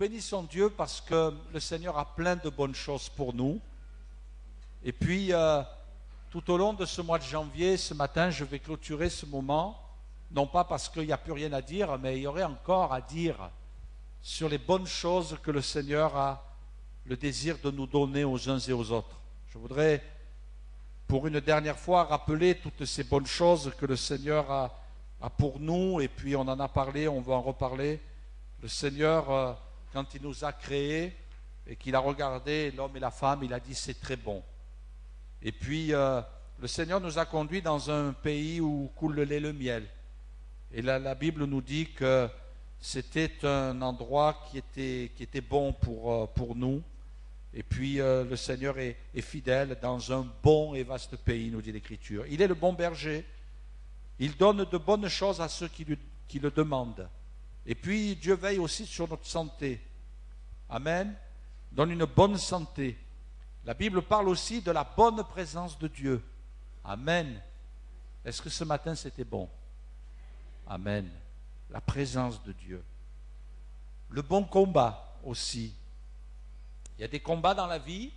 bénissons Dieu parce que le Seigneur a plein de bonnes choses pour nous. Et puis, tout au long de ce mois de janvier, ce matin, je vais clôturer ce moment, non pas parce qu'il n'y a plus rien à dire, mais il y aurait encore à dire sur les bonnes choses que le Seigneur a le désir de nous donner aux uns et aux autres. Je voudrais, pour une dernière fois, rappeler toutes ces bonnes choses que le Seigneur a pour nous, et puis on en a parlé, on va en reparler. Le Seigneur, quand il nous a créés et qu'il a regardé l'homme et la femme, il a dit c'est très bon. Et puis le Seigneur nous a conduits dans un pays où coule le lait et le miel. Et la Bible nous dit que c'était un endroit qui était bon pour nous. Et puis le Seigneur est fidèle dans un bon et vaste pays, nous dit l'Écriture. Il est le bon berger. Il donne de bonnes choses à ceux qui le demandent. Et puis Dieu veille aussi sur notre santé. Amen. Donne une bonne santé. La Bible parle aussi de la bonne présence de Dieu. Amen. Est-ce que ce matin c'était bon? Amen. La présence de Dieu. Le bon combat aussi. Il y a des combats dans la vie,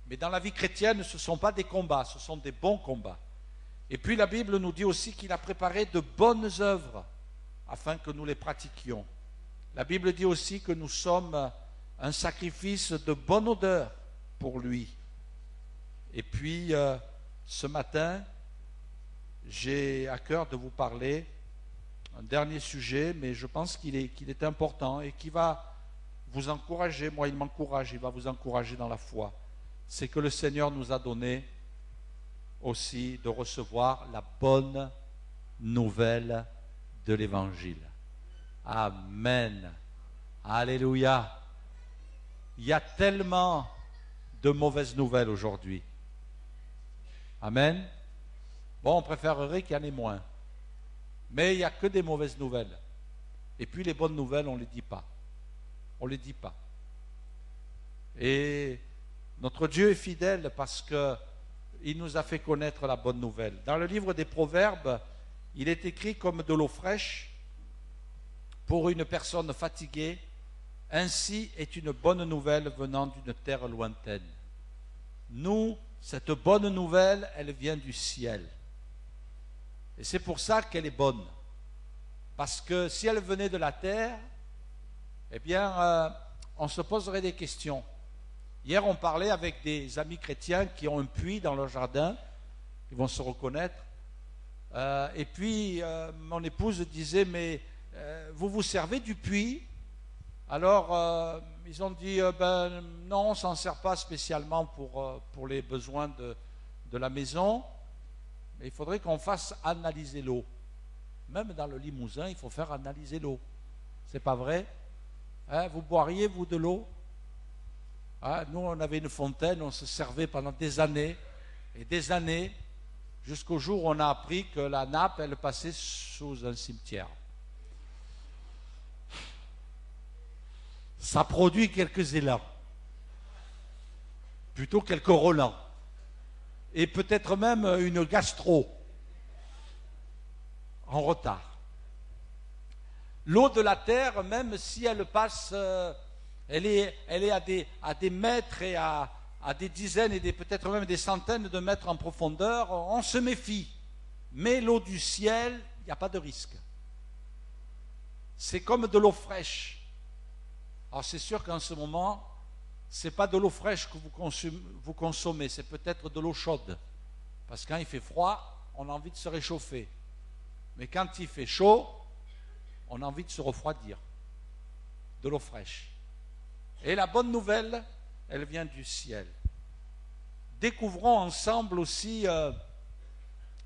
mais dans la vie chrétienne, ce ne sont pas des combats, ce sont des bons combats. Et puis la Bible nous dit aussi qu'il a préparé de bonnes œuvres afin que nous les pratiquions. La Bible dit aussi que nous sommes un sacrifice de bonne odeur pour lui. Et puis ce matin, j'ai à cœur de vous parler un dernier sujet, mais je pense qu'il est important et qui va vous encourager. Moi, il m'encourage, il va vous encourager dans la foi. C'est que le Seigneur nous a donné aussi de recevoir la bonne nouvelle de l'Évangile. Amen. Alléluia. Il y a tellement de mauvaises nouvelles aujourd'hui. Amen. Bon, on préférerait qu'il y en ait moins. Mais il n'y a que des mauvaises nouvelles. Et puis les bonnes nouvelles, on ne les dit pas. On ne les dit pas. Et notre Dieu est fidèle parce qu'il nous a fait connaître la bonne nouvelle. Dans le livre des Proverbes, il est écrit comme de l'eau fraîche pour une personne fatiguée. Ainsi est une bonne nouvelle venant d'une terre lointaine. Nous, cette bonne nouvelle, elle vient du ciel. Et c'est pour ça qu'elle est bonne. Parce que si elle venait de la terre, eh bien, on se poserait des questions. Hier, on parlait avec des amis chrétiens qui ont un puits dans leur jardin. Ils vont se reconnaître. Et puis, mon épouse disait, mais vous vous servez du puits? Alors, ils ont dit, ben non, on ne s'en sert pas spécialement pour les besoins de la maison, mais il faudrait qu'on fasse analyser l'eau. Même dans le Limousin, il faut faire analyser l'eau. C'est pas vrai? Hein, vous boiriez, vous, de l'eau? Hein, nous, on avait une fontaine, on se servait pendant des années, et des années, jusqu'au jour où on a appris que la nappe, elle passait sous un cimetière. Ça produit quelques élans, plutôt quelques relents, et peut-être même une gastro en retard. L'eau de la terre, même si elle passe, elle est à des mètres et à des dizaines et peut-être même des centaines de mètres en profondeur, on se méfie. Mais l'eau du ciel, il n'y a pas de risque. C'est comme de l'eau fraîche. Alors c'est sûr qu'en ce moment, ce n'est pas de l'eau fraîche que vous consommez, c'est peut-être de l'eau chaude. Parce que quand il fait froid, on a envie de se réchauffer. Mais quand il fait chaud, on a envie de se refroidir. De l'eau fraîche. Et la bonne nouvelle, elle vient du ciel. Découvrons ensemble aussi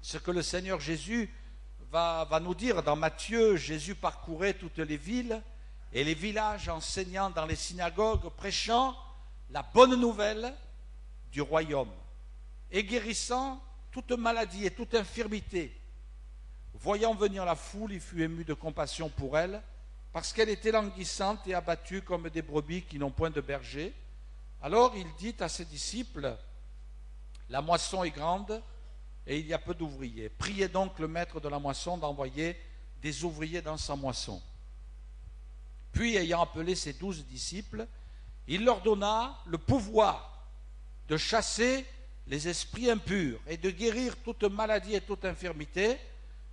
ce que le Seigneur Jésus va nous dire. Dans Matthieu, Jésus parcourait toutes les villes et les villages, enseignant dans les synagogues, prêchant la bonne nouvelle du royaume et guérissant toute maladie et toute infirmité. Voyant venir la foule, il fut ému de compassion pour elle, parce qu'elle était languissante et abattue comme des brebis qui n'ont point de berger. Alors il dit à ses disciples, « La moisson est grande et il y a peu d'ouvriers. Priez donc le maître de la moisson d'envoyer des ouvriers dans sa moisson. » Puis, ayant appelé ses 12 disciples, il leur donna le pouvoir de chasser les esprits impurs et de guérir toute maladie et toute infirmité.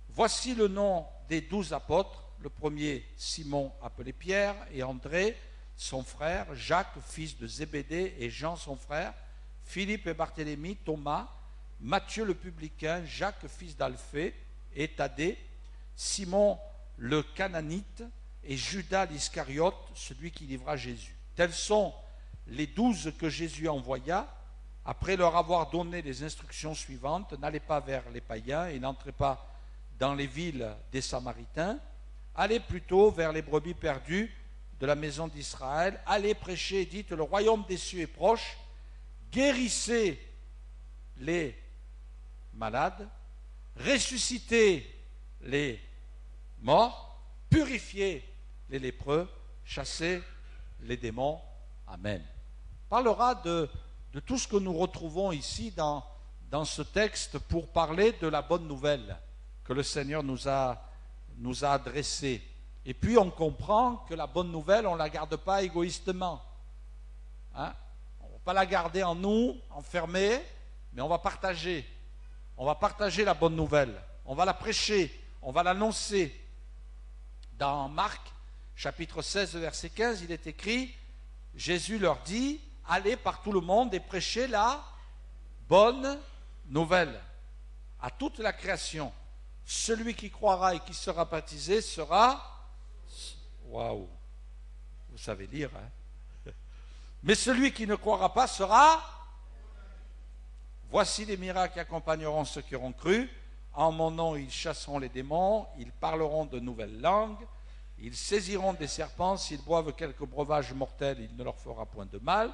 Voici le nom des 12 apôtres. Le premier, Simon, appelé Pierre, et André, son frère, Jacques, fils de Zébédée, et Jean, son frère, Philippe et Barthélemy, Thomas, Matthieu le publicain, Jacques, fils d'Alphée, et Thaddée, Simon le Cananite, et Judas l'Iscariote, celui qui livra Jésus. Tels sont les 12 que Jésus envoya, après leur avoir donné les instructions suivantes: n'allez pas vers les païens et n'entrez pas dans les villes des Samaritains, allez plutôt vers les brebis perdues de la maison d'Israël, allez prêcher, dites, le royaume des cieux est proche, guérissez les malades, ressuscitez les morts, purifiez les lépreux, chassez les démons. Amen. On parlera de tout ce que nous retrouvons ici dans ce texte pour parler de la bonne nouvelle que le Seigneur nous a adressée. Et puis on comprend que la bonne nouvelle, on ne la garde pas égoïstement. Hein? On ne va pas la garder en nous, enfermée, mais on va partager. On va partager la bonne nouvelle. On va la prêcher, on va l'annoncer. Dans Marc, chapitre 16, verset 15, il est écrit, Jésus leur dit, allez par tout le monde et prêchez la bonne nouvelle à toute la création. Celui qui croira et qui sera baptisé sera... Waouh! Vous savez lire, hein? Mais celui qui ne croira pas sera... Voici les miracles qui accompagneront ceux qui auront cru. En mon nom, ils chasseront les démons, ils parleront de nouvelles langues, ils saisiront des serpents, s'ils boivent quelques breuvages mortels, il ne leur fera point de mal.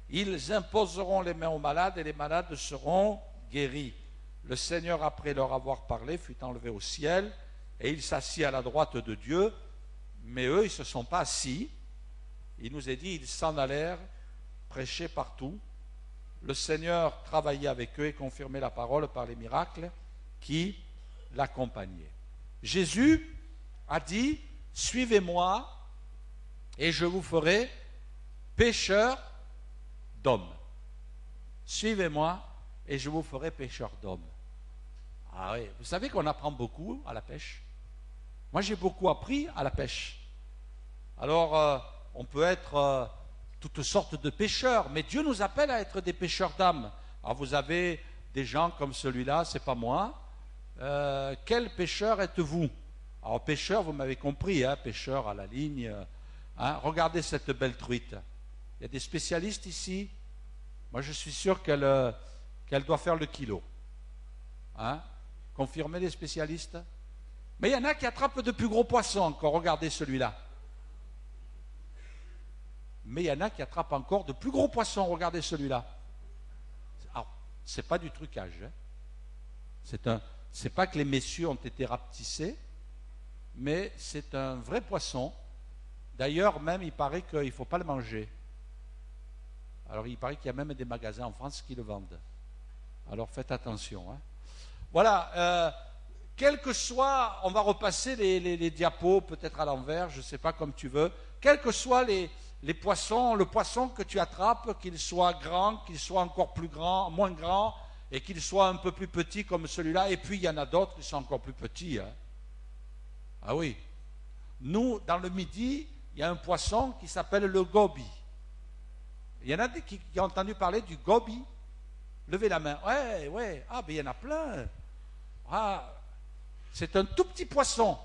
Ils imposeront les mains aux malades et les malades seront guéris. Le Seigneur, après leur avoir parlé, fut enlevé au ciel et il s'assit à la droite de Dieu. Mais eux, ils ne se sont pas assis. Il nous est dit, ils s'en allèrent prêcher partout. Le Seigneur travaillait avec eux et confirmait la parole par les miracles qui l'accompagnaient. Jésus a dit, suivez-moi et je vous ferai pécheurs d'hommes. Suivez-moi et je vous ferai pécheurs d'hommes. Ah oui, vous savez qu'on apprend beaucoup à la pêche. Moi, j'ai beaucoup appris à la pêche. Alors, on peut être toutes sortes de pêcheurs, mais Dieu nous appelle à être des pêcheurs d'âmes. Alors, vous avez des gens comme celui-là, c'est pas moi. Quel pêcheur êtes-vous? Alors, pêcheur, vous m'avez compris, hein, pêcheur à la ligne. Hein, regardez cette belle truite. Il y a des spécialistes ici. Moi, je suis sûr qu'elle doit faire le kilo. Hein? Confirmez les spécialistes. Mais il y en a qui attrapent de plus gros poissons encore. Regardez celui-là. Mais il y en a qui attrapent encore de plus gros poissons. Regardez celui-là. Alors, c'est pas du trucage. Hein? C'est pas que les messieurs ont été rapetissés, mais c'est un vrai poisson. D'ailleurs, même, il paraît qu'il ne faut pas le manger. Alors, il paraît qu'il y a même des magasins en France qui le vendent. Alors, faites attention. Hein. Voilà. Quel que soit, on va repasser les diapos, peut-être à l'envers, je ne sais pas, comme tu veux. Quels que soient les poissons, le poisson que tu attrapes, qu'il soit grand, qu'il soit encore plus grand, moins grand, et qu'il soit un peu plus petit comme celui-là. Et puis, il y en a d'autres qui sont encore plus petits. Hein. Ah oui. Nous, dans le Midi, il y a un poisson qui s'appelle le goby. Il y en a qui ont entendu parler du goby. Levez la main. Ouais. Ah, ben il y en a plein. Ah, c'est un tout petit poisson.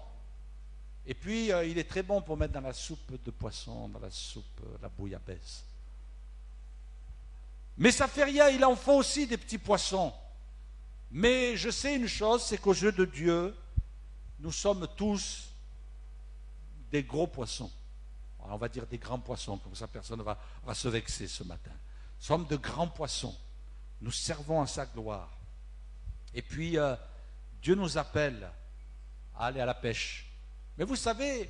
Et puis, il est très bon pour mettre dans la soupe de poisson, dans la soupe, la bouillabaisse. Mais ça fait rien, il en faut aussi des petits poissons. Mais je sais une chose, c'est qu'aux yeux de Dieu, nous sommes tous des gros poissons. Alors, on va dire des grands poissons, comme ça personne ne va se vexer ce matin. Nous sommes de grands poissons. Nous servons à sa gloire. Et puis, Dieu nous appelle à aller à la pêche. Mais vous savez,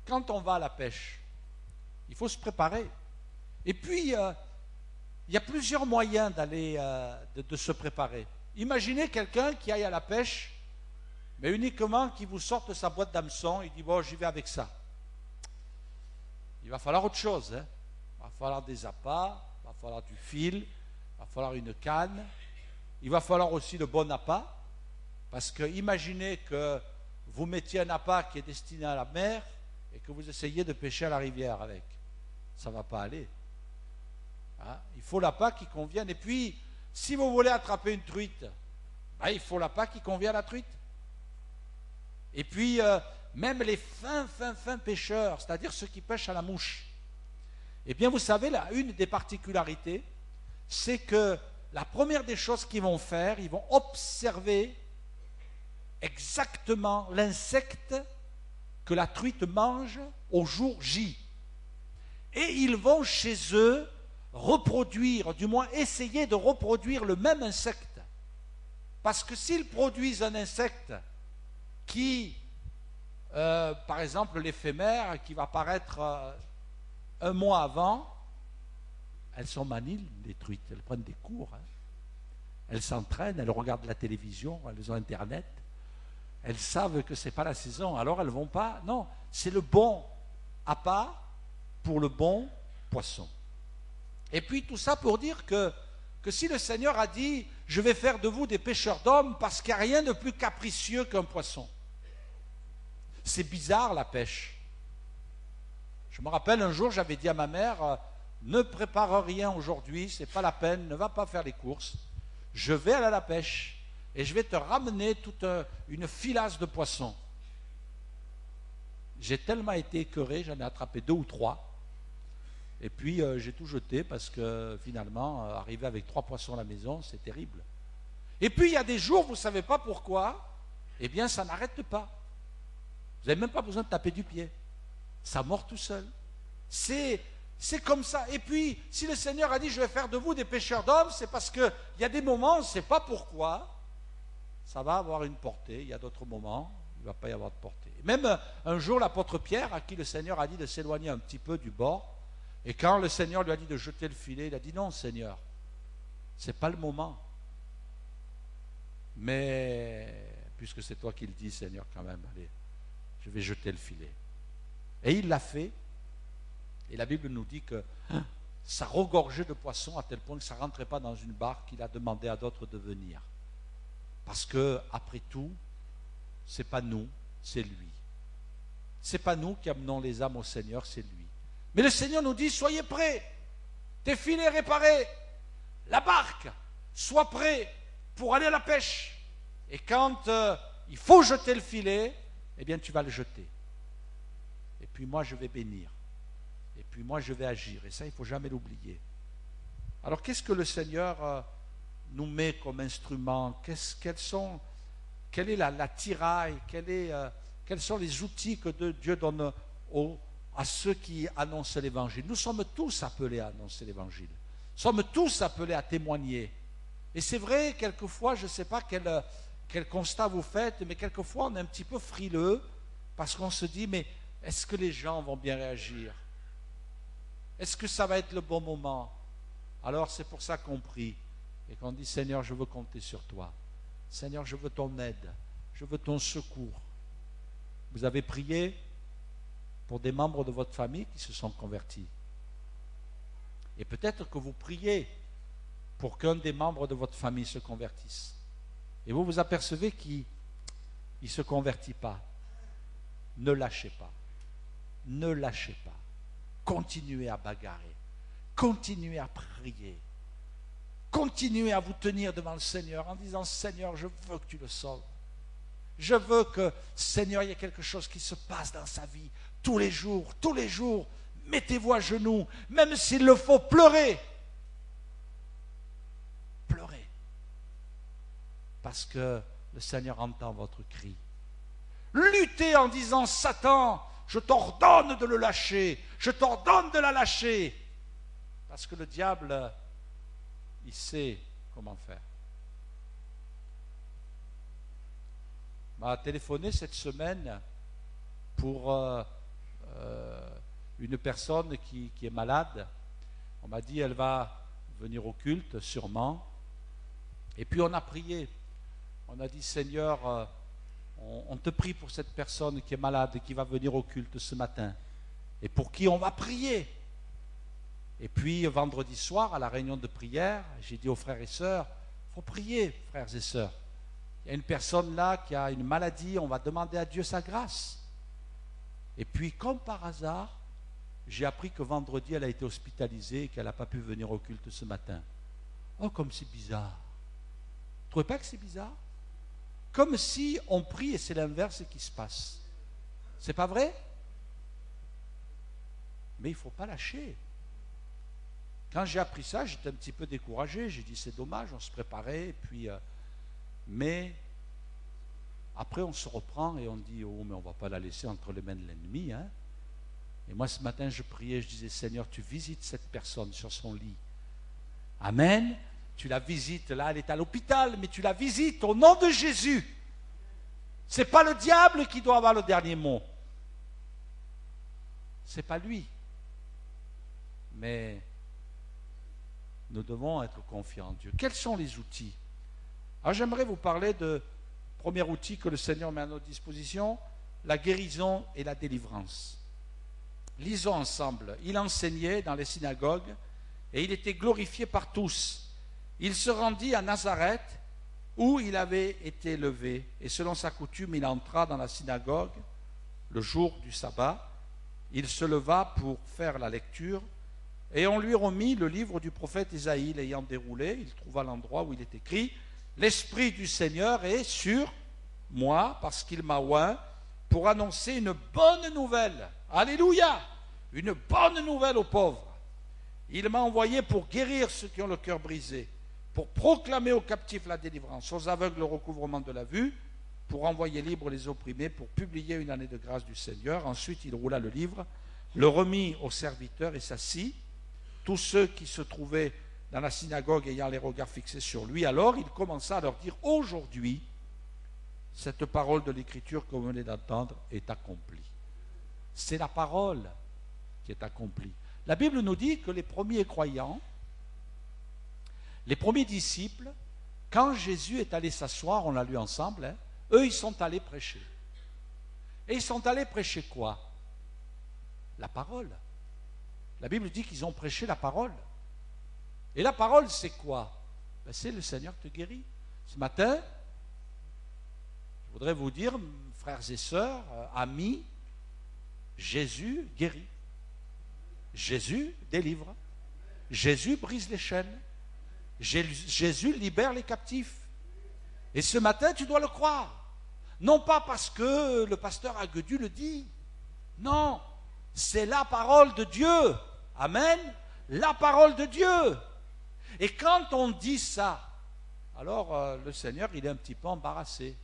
quand on va à la pêche, il faut se préparer. Et puis, il y a plusieurs moyens d'aller, de se préparer. Imaginez quelqu'un qui aille à la pêche, mais uniquement qui vous sorte sa boîte d'hameçon, il dit, bon, j'y vais avec ça. il va falloir autre chose. Hein. Il va falloir des appâts, il va falloir du fil, il va falloir une canne, il va falloir aussi le bon appât, parce que imaginez que vous mettiez un appât qui est destiné à la mer et que vous essayiez de pêcher à la rivière avec. Ça ne va pas aller. Hein? Il faut l'appât qui convienne. Et puis, si vous voulez attraper une truite, ben, il faut l'appât qui convient à la truite. Et puis, même les fins pêcheurs, c'est-à-dire ceux qui pêchent à la mouche, eh bien, vous savez, là, une des particularités, c'est que la première des choses qu'ils vont faire, ils vont observer exactement l'insecte que la truite mange au jour J. Et ils vont chez eux reproduire, du moins essayer de reproduire le même insecte. Parce que s'ils produisent un insecte qui, par exemple l'éphémère, qui va paraître un mois avant, elles sont maniles, les truites, elles prennent des cours. Hein. Elles s'entraînent, elles regardent la télévision, elles ont Internet. Elles savent que ce n'est pas la saison, alors elles ne vont pas. Non, c'est le bon appât pour le bon poisson. Et puis tout ça pour dire que si le Seigneur a dit « Je vais faire de vous des pêcheurs d'hommes » parce qu'il n'y a rien de plus capricieux qu'un poisson. C'est bizarre la pêche. Je me rappelle un jour, j'avais dit à ma mère « Ne prépare rien aujourd'hui, ce n'est pas la peine, ne va pas faire les courses. Je vais aller à la pêche. » Et je vais te ramener toute une filasse de poissons. J'ai tellement été écœuré, j'en ai attrapé 2 ou 3. Et puis j'ai tout jeté parce que finalement, arriver avec 3 poissons à la maison, c'est terrible. Et puis il y a des jours, vous ne savez pas pourquoi, eh bien ça n'arrête pas. Vous n'avez même pas besoin de taper du pied. Ça mord tout seul. C'est comme ça. Et puis, si le Seigneur a dit, je vais faire de vous des pêcheurs d'hommes, c'est parce qu'il y a des moments, on ne sait pas pourquoi, ça va avoir une portée. Il y a d'autres moments, il ne va pas y avoir de portée. Même un jour, l'apôtre Pierre, à qui le Seigneur a dit de s'éloigner un petit peu du bord, et quand le Seigneur lui a dit de jeter le filet, il a dit non, Seigneur, ce n'est pas le moment. Mais, puisque c'est toi qui le dis, Seigneur, quand même, allez, je vais jeter le filet. Et il l'a fait. Et la Bible nous dit que ça regorgeait de poissons à tel point que ça ne rentrait pas dans une barque. Il a demandé à d'autres de venir. Parce que, après tout, ce n'est pas nous, c'est lui. Ce n'est pas nous qui amenons les âmes au Seigneur, c'est lui. Mais le Seigneur nous dit, soyez prêts, tes filets réparés, la barque, sois prêt pour aller à la pêche. Et quand il faut jeter le filet, eh bien tu vas le jeter. Et puis moi je vais bénir. Et puis moi je vais agir. Et ça, il ne faut jamais l'oublier. Alors qu'est-ce que le Seigneur nous met comme instrument? Quelle est la tiraille? Quels sont les outils que Dieu donne à ceux qui annoncent l'Évangile? Nous sommes tous appelés à annoncer l'Évangile. Nous sommes tous appelés à témoigner. Et c'est vrai, quelquefois, je ne sais pas quel constat vous faites, mais quelquefois on est un petit peu frileux parce qu'on se dit, mais est-ce que les gens vont bien réagir? Est-ce que ça va être le bon moment? Alors c'est pour ça qu'on prie et qu'on dit, Seigneur, je veux compter sur toi. Seigneur, je veux ton aide, je veux ton secours. Vous avez prié pour des membres de votre famille qui se sont convertis. Et peut-être que vous priez pour qu'un des membres de votre famille se convertisse. Et vous vous apercevez qu'il ne se convertit pas. Ne lâchez pas. Ne lâchez pas. Continuez à bagarrer. Continuez à prier. Continuez à vous tenir devant le Seigneur en disant, Seigneur, je veux que tu le sauves. Je veux que, Seigneur, il y ait quelque chose qui se passe dans sa vie. Tous les jours, mettez-vous à genoux, même s'il le faut, pleurez. Pleurez. Parce que le Seigneur entend votre cri. Luttez en disant, Satan, je t'ordonne de le lâcher, je t'ordonne de la lâcher. Parce que le diable, il sait comment faire. Il m'a téléphoné cette semaine pour une personne qui est malade. On m'a dit, elle va venir au culte, sûrement. Et puis on a prié. On a dit, Seigneur, on te prie pour cette personne qui est malade et qui va venir au culte ce matin. et pour qui on va prier. Et puis vendredi soir, à la réunion de prière, j'ai dit aux frères et sœurs, il faut prier, frères et sœurs. Il y a une personne là qui a une maladie, on va demander à Dieu sa grâce. Et puis, comme par hasard, j'ai appris que vendredi, elle a été hospitalisée et qu'elle n'a pas pu venir au culte ce matin. Oh, comme c'est bizarre. Vous ne trouvez pas que c'est bizarre? Comme si on prie et c'est l'inverse qui se passe. C'est pas vrai? Mais il ne faut pas lâcher. Quand j'ai appris ça, j'étais un petit peu découragé. J'ai dit, c'est dommage, on se préparait. Et puis, mais après, on se reprend et on dit, oh, mais on ne va pas la laisser entre les mains de l'ennemi. Hein? Et moi, ce matin, je priais, je disais, Seigneur, tu visites cette personne sur son lit. Amen. Tu la visites, là, elle est à l'hôpital, mais tu la visites au nom de Jésus. Ce n'est pas le diable qui doit avoir le dernier mot. Ce n'est pas lui. Mais nous devons être confiants en Dieu. Quels sont les outils? Alors, j'aimerais vous parler de premier outil que le Seigneur met à notre disposition, la guérison et la délivrance. Lisons ensemble. Il enseignait dans les synagogues et il était glorifié par tous. Il se rendit à Nazareth où il avait été élevé et selon sa coutume, il entra dans la synagogue le jour du sabbat. Il se leva pour faire la lecture et on lui remit le livre du prophète Isaïe. L'ayant déroulé, il trouva l'endroit où il est écrit « L'Esprit du Seigneur est sur moi parce qu'il m'a oint pour annoncer une bonne nouvelle. » Alléluia! Une bonne nouvelle aux pauvres. Il m'a envoyé pour guérir ceux qui ont le cœur brisé, pour proclamer aux captifs la délivrance, aux aveugles le recouvrement de la vue, pour envoyer libres les opprimés, pour publier une année de grâce du Seigneur. Ensuite, il roula le livre, le remit aux serviteurs et s'assit. Tous ceux qui se trouvaient dans la synagogue ayant les regards fixés sur lui, alors il commença à leur dire, aujourd'hui, cette parole de l'Écriture que vous venez d'entendre est accomplie. C'est la parole qui est accomplie. La Bible nous dit que les premiers croyants, les premiers disciples, quand Jésus est allé s'asseoir, on l'a lu ensemble, hein, eux ils sont allés prêcher. Et ils sont allés prêcher quoi? La parole. La Bible dit qu'ils ont prêché la parole. Et la parole c'est quoi? Ben, c'est le Seigneur te guérit. Ce matin, je voudrais vous dire, frères et sœurs, amis, Jésus guérit. Jésus délivre. Jésus brise les chaînes. Jésus libère les captifs. Et ce matin, tu dois le croire. Non pas parce que le pasteur Aguedu le dit. Non, c'est la parole de Dieu. Amen. La parole de Dieu. Et quand on dit ça, alors le Seigneur, il est un petit peu embarrassé.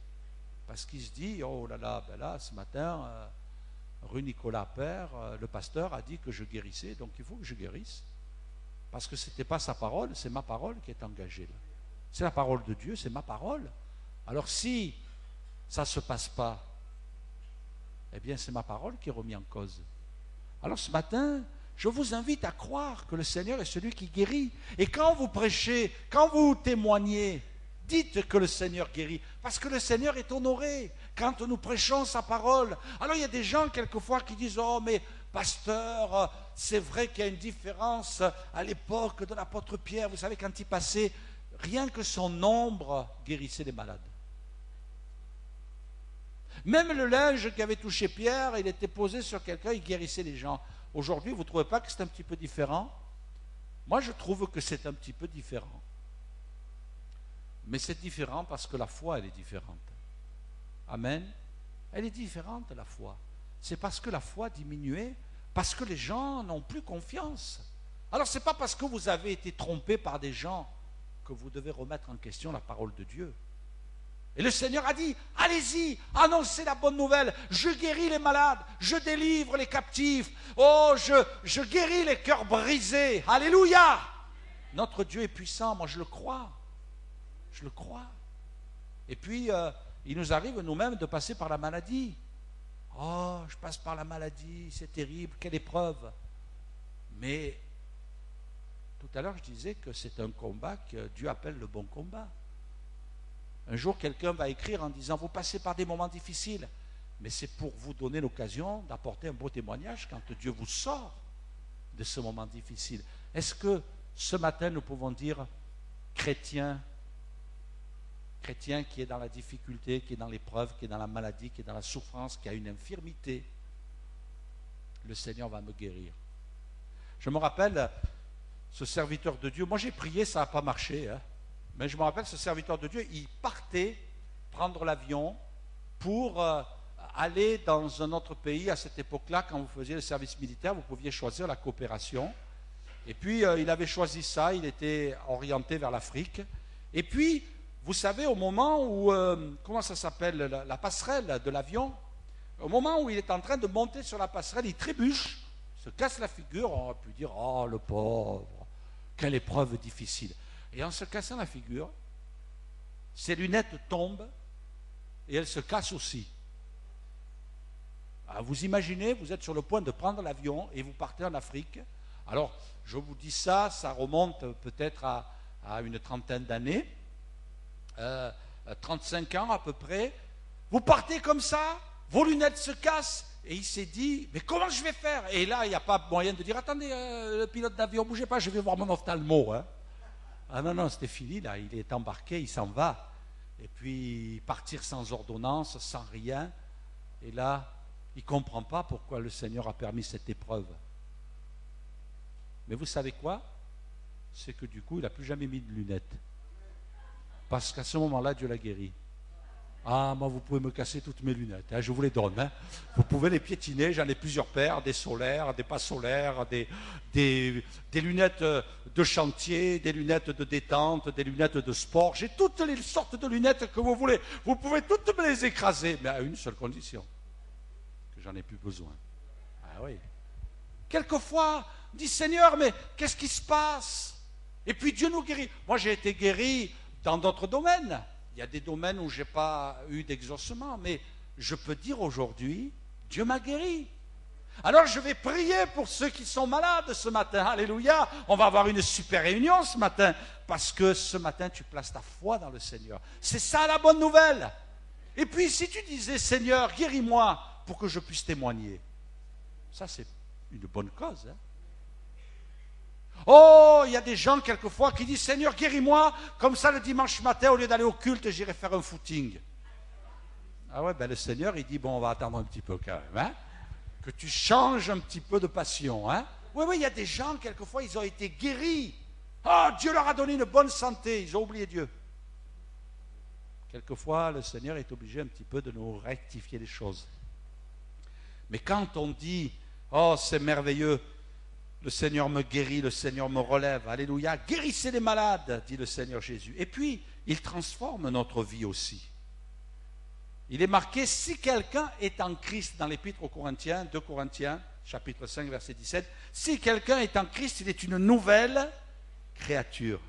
Parce qu'il se dit, oh là là, ben là, ce matin, rue Nicolas Père, le pasteur a dit que je guérissais, donc il faut que je guérisse. Parce que ce n'était pas sa parole, c'est ma parole qui est engagée là. C'est la parole de Dieu, c'est ma parole. Alors si ça ne se passe pas, eh bien c'est ma parole qui est remise en cause. Alors ce matin, je vous invite à croire que le Seigneur est celui qui guérit. Et quand vous prêchez, quand vous témoignez, dites que le Seigneur guérit, parce que le Seigneur est honoré quand nous prêchons sa parole. Alors il y a des gens quelquefois qui disent « Oh mais pasteur, c'est vrai qu'il y a une différence à l'époque de l'apôtre Pierre. Vous savez quand il passait, rien que son ombre guérissait les malades. Même le linge qui avait touché Pierre, il était posé sur quelqu'un, il guérissait les gens. Aujourd'hui, vous ne trouvez pas que c'est un petit peu différent? Moi je trouve que c'est un petit peu différent. Mais c'est différent parce que la foi, elle est différente. Amen. Elle est différente, la foi. C'est parce que la foi diminuait, parce que les gens n'ont plus confiance. Alors, ce n'est pas parce que vous avez été trompé par des gens que vous devez remettre en question la parole de Dieu. Et le Seigneur a dit, allez-y, annoncez la bonne nouvelle. Je guéris les malades, je délivre les captifs. Oh, je guéris les cœurs brisés. Alléluia! Notre Dieu est puissant, moi je le crois. Je le crois. Et puis, il nous arrive nous-mêmes de passer par la maladie. Oh, je passe par la maladie, c'est terrible, quelle épreuve. Mais, tout à l'heure, je disais que c'est un combat que Dieu appelle le bon combat. Un jour, quelqu'un va écrire en disant, vous passez par des moments difficiles. mais c'est pour vous donner l'occasion d'apporter un beau témoignage quand Dieu vous sort de ce moment difficile. Est-ce que ce matin, nous pouvons dire, chrétien qui est dans la difficulté, qui est dans l'épreuve, qui est dans la maladie, qui est dans la souffrance, qui a une infirmité, le Seigneur va me guérir. Je me rappelle, ce serviteur de Dieu, moi j'ai prié, ça n'a pas marché, hein, mais je me rappelle, ce serviteur de Dieu, il partait prendre l'avion pour aller dans un autre pays. À cette époque-là, quand vous faisiez le service militaire, vous pouviez choisir la coopération. Et puis, il avait choisi ça, il était orienté vers l'Afrique. Et puis, vous savez, au moment où, comment ça s'appelle, la passerelle de l'avion, au moment où il est en train de monter sur la passerelle, il trébuche, se casse la figure, on aurait pu dire, oh le pauvre, quelle épreuve difficile. Et en se cassant la figure, ses lunettes tombent et elles se cassent aussi. Alors, vous imaginez, vous êtes sur le point de prendre l'avion et vous partez en Afrique. Alors, je vous dis ça, ça remonte peut-être à une trentaine d'années, 35 ans à peu près. Vous partez comme ça, vos lunettes se cassent, et il s'est dit, mais comment je vais faire? Et là, il n'y a pas moyen de dire, attendez, le pilote d'avion, bougez pas, je vais voir mon ophtalmo. Hein. Ah non, c'était fini, là, il est embarqué, il s'en va. Et puis, partir sans ordonnance, sans rien. Et là, il ne comprend pas pourquoi le Seigneur a permis cette épreuve. Mais vous savez quoi? C'est que du coup, il n'a plus jamais mis de lunettes. Parce qu'à ce moment-là, Dieu l'a guéri. Ah, moi, vous pouvez me casser toutes mes lunettes, hein, je vous les donne. Hein. Vous pouvez les piétiner, j'en ai plusieurs paires, des solaires, des pas solaires, des lunettes de chantier, des lunettes de détente, des lunettes de sport. J'ai toutes les sortes de lunettes que vous voulez. Vous pouvez toutes me les écraser, mais à une seule condition, que j'en ai plus besoin. Ah oui. Quelquefois, on dit Seigneur, mais qu'est-ce qui se passe? Et puis Dieu nous guérit. Moi, j'ai été guéri dans d'autres domaines. Il y a des domaines où je n'ai pas eu d'exaucement, mais je peux dire aujourd'hui, Dieu m'a guéri. Alors je vais prier pour ceux qui sont malades ce matin. Alléluia. On va avoir une super réunion ce matin, parce que ce matin, tu places ta foi dans le Seigneur. C'est ça la bonne nouvelle. Et puis si tu disais, Seigneur, guéris-moi pour que je puisse témoigner, ça c'est une bonne cause. Hein? Oh, il y a des gens quelquefois qui disent, Seigneur, guéris-moi, comme ça le dimanche matin, au lieu d'aller au culte, j'irai faire un footing. Ah ouais, ben le Seigneur, il dit, bon, on va attendre un petit peu quand même, hein, que tu changes un petit peu de passion. Hein. Oui, il y a des gens, quelquefois, ils ont été guéris. Oh, Dieu leur a donné une bonne santé, ils ont oublié Dieu. Quelquefois, le Seigneur est obligé un petit peu de nous rectifier les choses. Mais quand on dit, oh, c'est merveilleux, le Seigneur me guérit, le Seigneur me relève, alléluia, guérissez les malades, dit le Seigneur Jésus. Et puis, il transforme notre vie aussi. Il est marqué, si quelqu'un est en Christ, dans l'épître aux Corinthiens, 2 Corinthiens, chapitre 5, verset 17, si quelqu'un est en Christ, il est une nouvelle créature.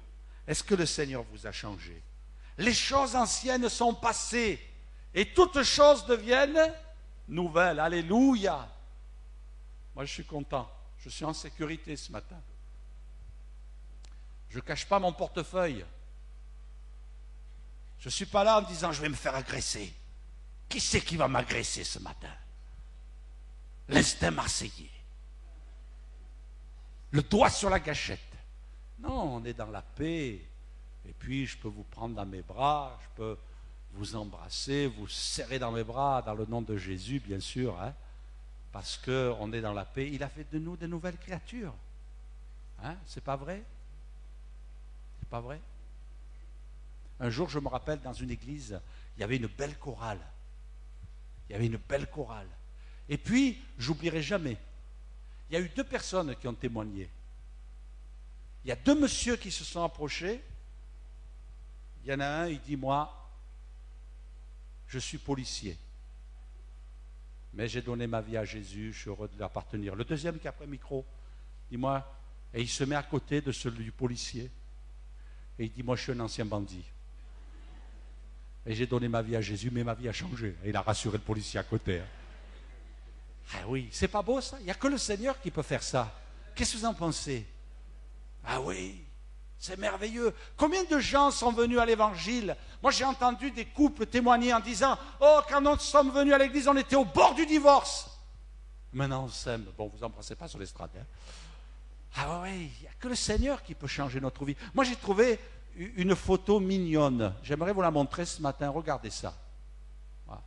Est-ce que le Seigneur vous a changé? Les choses anciennes sont passées, et toutes choses deviennent nouvelles. Alléluia. Moi, je suis content. Je suis en sécurité ce matin. Je ne cache pas mon portefeuille. Je ne suis pas là en disant, je vais me faire agresser. Qui c'est qui va m'agresser ce matin? L'instinct marseillais. Le doigt sur la gâchette. Non, on est dans la paix. Et puis, je peux vous prendre dans mes bras, je peux vous embrasser, vous serrer dans mes bras, dans le nom de Jésus, bien sûr, hein, parce qu'on est dans la paix. Il a fait de nous de nouvelles créatures. Hein, c'est pas vrai? C'est pas vrai? Un jour, je me rappelle, dans une église, il y avait une belle chorale. Il y avait une belle chorale. Et puis, j'oublierai jamais, il y a eu 2 personnes qui ont témoigné. Il y a 2 messieurs qui se sont approchés. Il y en a un, il dit, moi, je suis policier. Mais j'ai donné ma vie à Jésus, je suis heureux de lui appartenir. Le deuxième qui a pris le micro, dit, moi, et il se met à côté de celui du policier. Et il dit, moi, je suis un ancien bandit. Et j'ai donné ma vie à Jésus, mais ma vie a changé. Et il a rassuré le policier à côté. Hein. Ah oui, c'est pas beau ça? Il n'y a que le Seigneur qui peut faire ça. Qu'est-ce que vous en pensez? Ah oui, C'est merveilleux. Combien de gens sont venus à l'évangile? Moi, j'ai entendu des couples témoigner en disant, oh, quand nous sommes venus à l'église, on était au bord du divorce. Maintenant, on s'aime. Bon, vous embrassez pas sur l'estrade. Hein. Ah oui, il n'y a que le Seigneur qui peut changer notre vie. Moi, j'ai trouvé une photo mignonne. J'aimerais vous la montrer ce matin. Regardez ça. Voilà.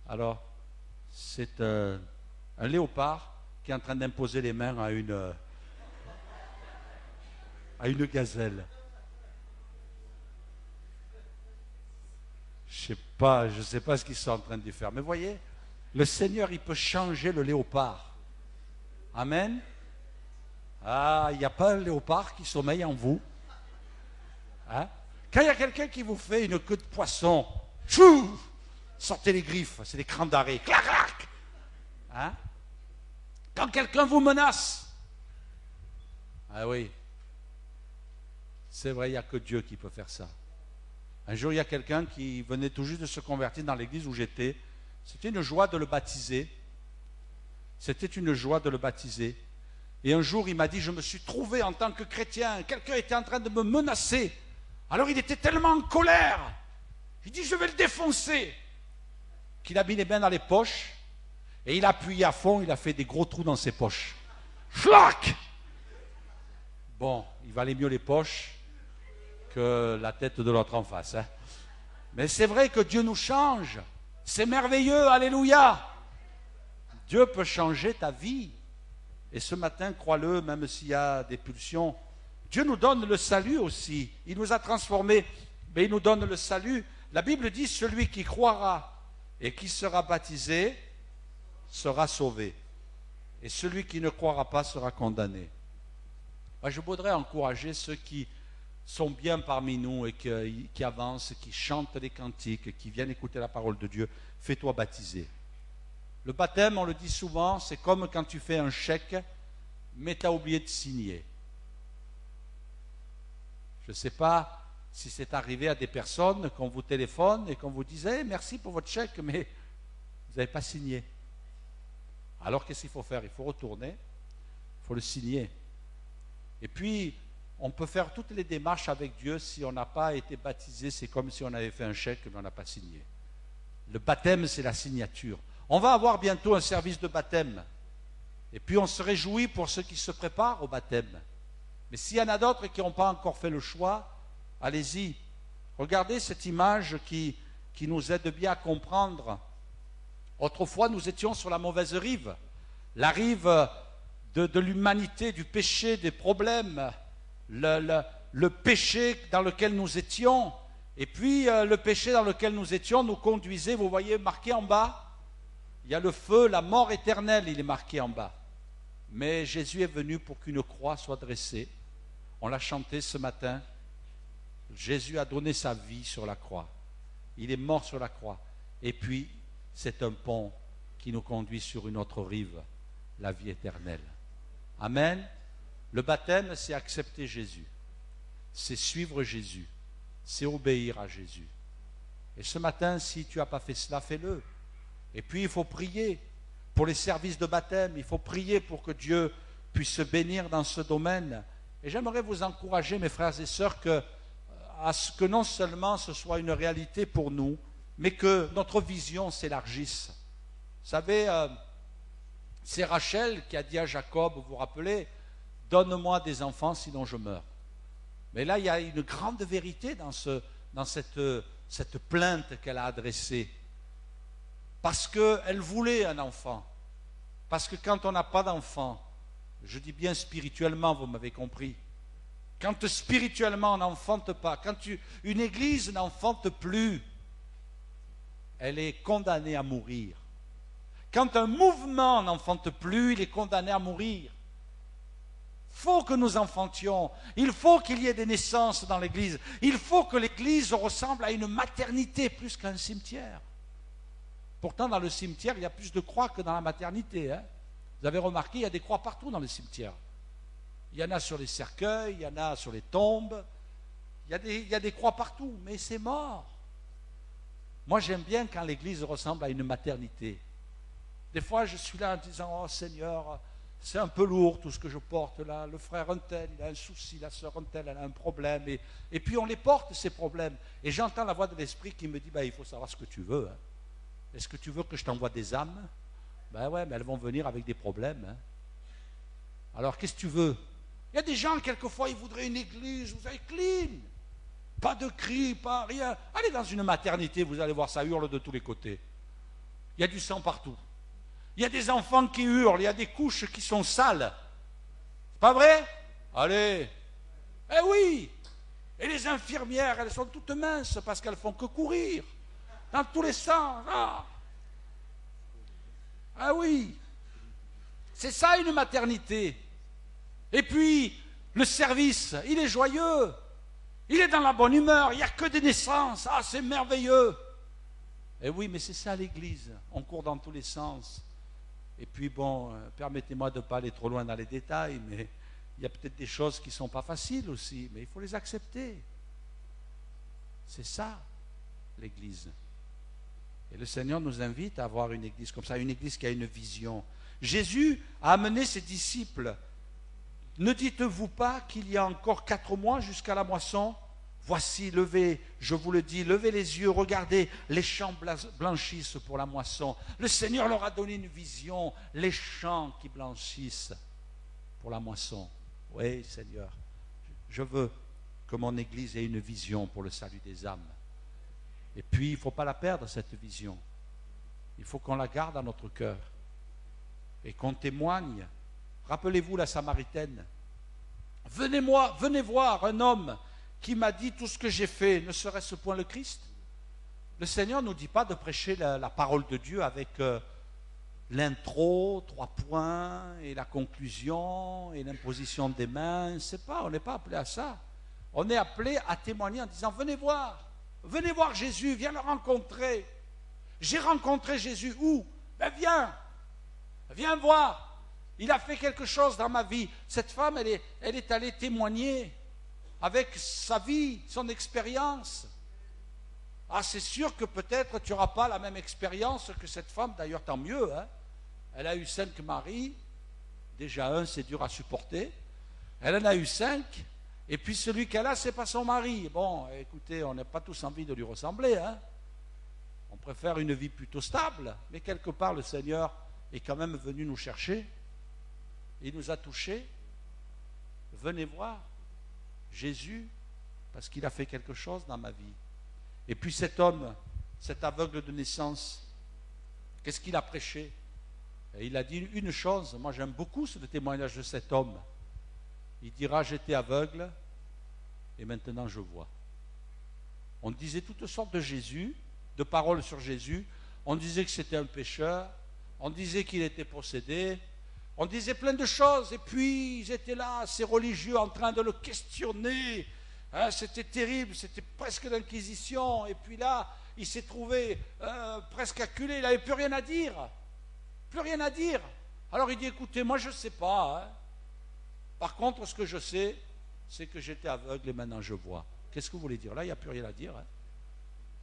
Alors, c'est un léopard qui est en train d'imposer les mains à une gazelle. Je sais pas ce qu'ils sont en train de faire. Mais voyez, le Seigneur, il peut changer le léopard. Amen. Ah, il n'y a pas un léopard qui sommeille en vous. Hein? Quand il y a quelqu'un qui vous fait une queue de poisson, tchou, sortez les griffes, c'est des crans d'arrêt. Clac, clac. Hein? Quand quelqu'un vous menace, ah oui, c'est vrai, il n'y a que Dieu qui peut faire ça. Un jour, il y a quelqu'un qui venait tout juste de se convertir dans l'église où j'étais. C'était une joie de le baptiser. C'était une joie de le baptiser. Et un jour, il m'a dit, je me suis trouvé en tant que chrétien, quelqu'un était en train de me menacer. Alors il était tellement en colère. Il dit, je vais le défoncer. Qu'il a mis les mains dans les poches, et il a appuyé à fond, il a fait des gros trous dans ses poches. Schlac! Bon, il valait mieux les poches que la tête de l'autre en face. Hein. Mais c'est vrai que Dieu nous change. C'est merveilleux, alléluia. Dieu peut changer ta vie. Et ce matin, crois-le, même s'il y a des pulsions, Dieu nous donne le salut aussi. Il nous a transformés, mais il nous donne le salut. La Bible dit, celui qui croira et qui sera baptisé sera sauvé. Et celui qui ne croira pas sera condamné. Moi, je voudrais encourager ceux qui sont bien parmi nous et qui avancent, qui chantent les cantiques, qui viennent écouter la parole de Dieu. Fais-toi baptiser. Le baptême, on le dit souvent, c'est comme quand tu fais un chèque, mais tu as oublié de signer. Je ne sais pas si c'est arrivé à des personnes qu'on vous téléphone et qu'on vous disait merci pour votre chèque, mais vous n'avez pas signé. Alors qu'est-ce qu'il faut faire? Il faut retourner, il faut le signer. Et puis, on peut faire toutes les démarches avec Dieu. Si on n'a pas été baptisé, c'est comme si on avait fait un chèque, mais on n'a pas signé. Le baptême, c'est la signature. On va avoir bientôt un service de baptême. Et puis on se réjouit pour ceux qui se préparent au baptême. Mais s'il y en a d'autres qui n'ont pas encore fait le choix, allez-y. Regardez cette image qui nous aide bien à comprendre. Autrefois, nous étions sur la mauvaise rive. La rive de l'humanité, du péché, des problèmes. Le péché dans lequel nous étions. Et puis le péché dans lequel nous étions nous conduisait, vous voyez marqué en bas, il y a le feu, la mort éternelle, il est marqué en bas. Mais Jésus est venu pour qu'une croix soit dressée. On l'a chanté ce matin. Jésus a donné sa vie sur la croix. Il est mort sur la croix. Et puis, c'est un pont qui nous conduit sur une autre rive, la vie éternelle. Amen. Le baptême, c'est accepter Jésus. C'est suivre Jésus. C'est obéir à Jésus. Et ce matin, si tu n'as pas fait cela, fais-le. Et puis, il faut prier pour les services de baptême. Il faut prier pour que Dieu puisse se bénir dans ce domaine. Et j'aimerais vous encourager, mes frères et sœurs, à ce que non seulement ce soit une réalité pour nous, mais que notre vision s'élargisse. Vous savez, c'est Rachel qui a dit à Jacob, vous vous rappelez, « Donne-moi des enfants, sinon je meurs. » Mais là, il y a une grande vérité dans cette plainte qu'elle a adressée. Parce qu'elle voulait un enfant. Parce que quand on n'a pas d'enfant, je dis bien spirituellement, vous m'avez compris, quand spirituellement on n'enfante pas, quand une église n'enfante plus, elle est condamnée à mourir. Quand un mouvement n'enfante plus, il est condamné à mourir. Il faut que nous enfantions, il faut qu'il y ait des naissances dans l'église, il faut que l'église ressemble à une maternité plus qu'un cimetière. Pourtant, dans le cimetière, il y a plus de croix que dans la maternité. Hein. Vous avez remarqué, il y a des croix partout dans le cimetière. Il y en a sur les cercueils, il y en a sur les tombes, il y a des croix partout, mais c'est mort. Moi, j'aime bien quand l'église ressemble à une maternité. Des fois, je suis là en disant, oh Seigneur, c'est un peu lourd tout ce que je porte là. Le frère un tel, il a un souci, la sœur un tel, elle a un problème. Et puis on les porte, ces problèmes. Et j'entends la voix de l'Esprit qui me dit, il faut savoir ce que tu veux. Hein. Est-ce que tu veux que je t'envoie des âmes? Ben ouais, mais elles vont venir avec des problèmes. Hein. Alors qu'est-ce que tu veux? Il y a des gens, quelquefois, ils voudraient une église, vous savez, clean. Pas de cris, pas rien. Allez dans une maternité, vous allez voir, ça hurle de tous les côtés. Il y a du sang partout. Il y a des enfants qui hurlent, il y a des couches qui sont sales. C'est pas vrai? Allez. Eh oui. Et les infirmières, elles sont toutes minces parce qu'elles font que courir. Dans tous les sens. Ah oui. C'est ça une maternité. Et puis, le service, il est joyeux. Il est dans la bonne humeur. Il n'y a que des naissances. Ah, c'est merveilleux. Eh oui, mais c'est ça l'église. On court dans tous les sens. Et puis bon, permettez-moi de ne pas aller trop loin dans les détails, mais il y a peut-être des choses qui ne sont pas faciles aussi, mais il faut les accepter. C'est ça, l'église. Et le Seigneur nous invite à avoir une église comme ça, une église qui a une vision. Jésus a amené ses disciples. Ne dites-vous pas qu'il y a encore 4 mois jusqu'à la moisson? Voici, levez, je vous le dis, levez les yeux, regardez, les champs blanchissent pour la moisson. Le Seigneur leur a donné une vision, les champs qui blanchissent pour la moisson. Oui, Seigneur, je veux que mon Église ait une vision pour le salut des âmes. Et puis, il ne faut pas la perdre, cette vision. Il faut qu'on la garde à notre cœur et qu'on témoigne. Rappelez-vous la Samaritaine. Venez voir un homme qui m'a dit tout ce que j'ai fait, ne serait-ce point le Christ? Le Seigneur ne nous dit pas de prêcher la parole de Dieu avec l'intro, 3 points, et la conclusion, et l'imposition des mains. On n'est pas appelé à ça. On est appelé à témoigner en disant, venez voir Jésus, viens le rencontrer. J'ai rencontré Jésus où? Ben viens voir. Il a fait quelque chose dans ma vie. Cette femme, elle est allée témoigner avec sa vie, son expérience. Ah, c'est sûr que peut-être tu n'auras pas la même expérience que cette femme, d'ailleurs tant mieux. Hein. Elle a eu 5 maris, déjà un c'est dur à supporter. Elle en a eu 5, et puis celui qu'elle a, c'est pas son mari. Bon, écoutez, on n'a pas tous envie de lui ressembler. Hein. On préfère une vie plutôt stable, mais quelque part le Seigneur est quand même venu nous chercher. Il nous a touchés. Venez voir Jésus, parce qu'il a fait quelque chose dans ma vie. Et puis cet homme, cet aveugle de naissance, qu'est-ce qu'il a prêché? Et il a dit une chose, moi j'aime beaucoup le témoignage de cet homme. Il dira, j'étais aveugle et maintenant je vois. On disait toutes sortes de Jésus, de paroles sur Jésus. On disait que c'était un pécheur, on disait qu'il était possédé, on disait plein de choses, et puis ils étaient là, ces religieux, en train de le questionner. Hein, c'était terrible, c'était presque l'inquisition. Et puis là, il s'est trouvé presque acculé, il n'avait plus rien à dire. Plus rien à dire. Alors il dit, écoutez, moi je ne sais pas. Hein. Par contre, ce que je sais, c'est que j'étais aveugle et maintenant je vois. Qu'est-ce que vous voulez dire? Là, il n'y a plus rien à dire. Hein.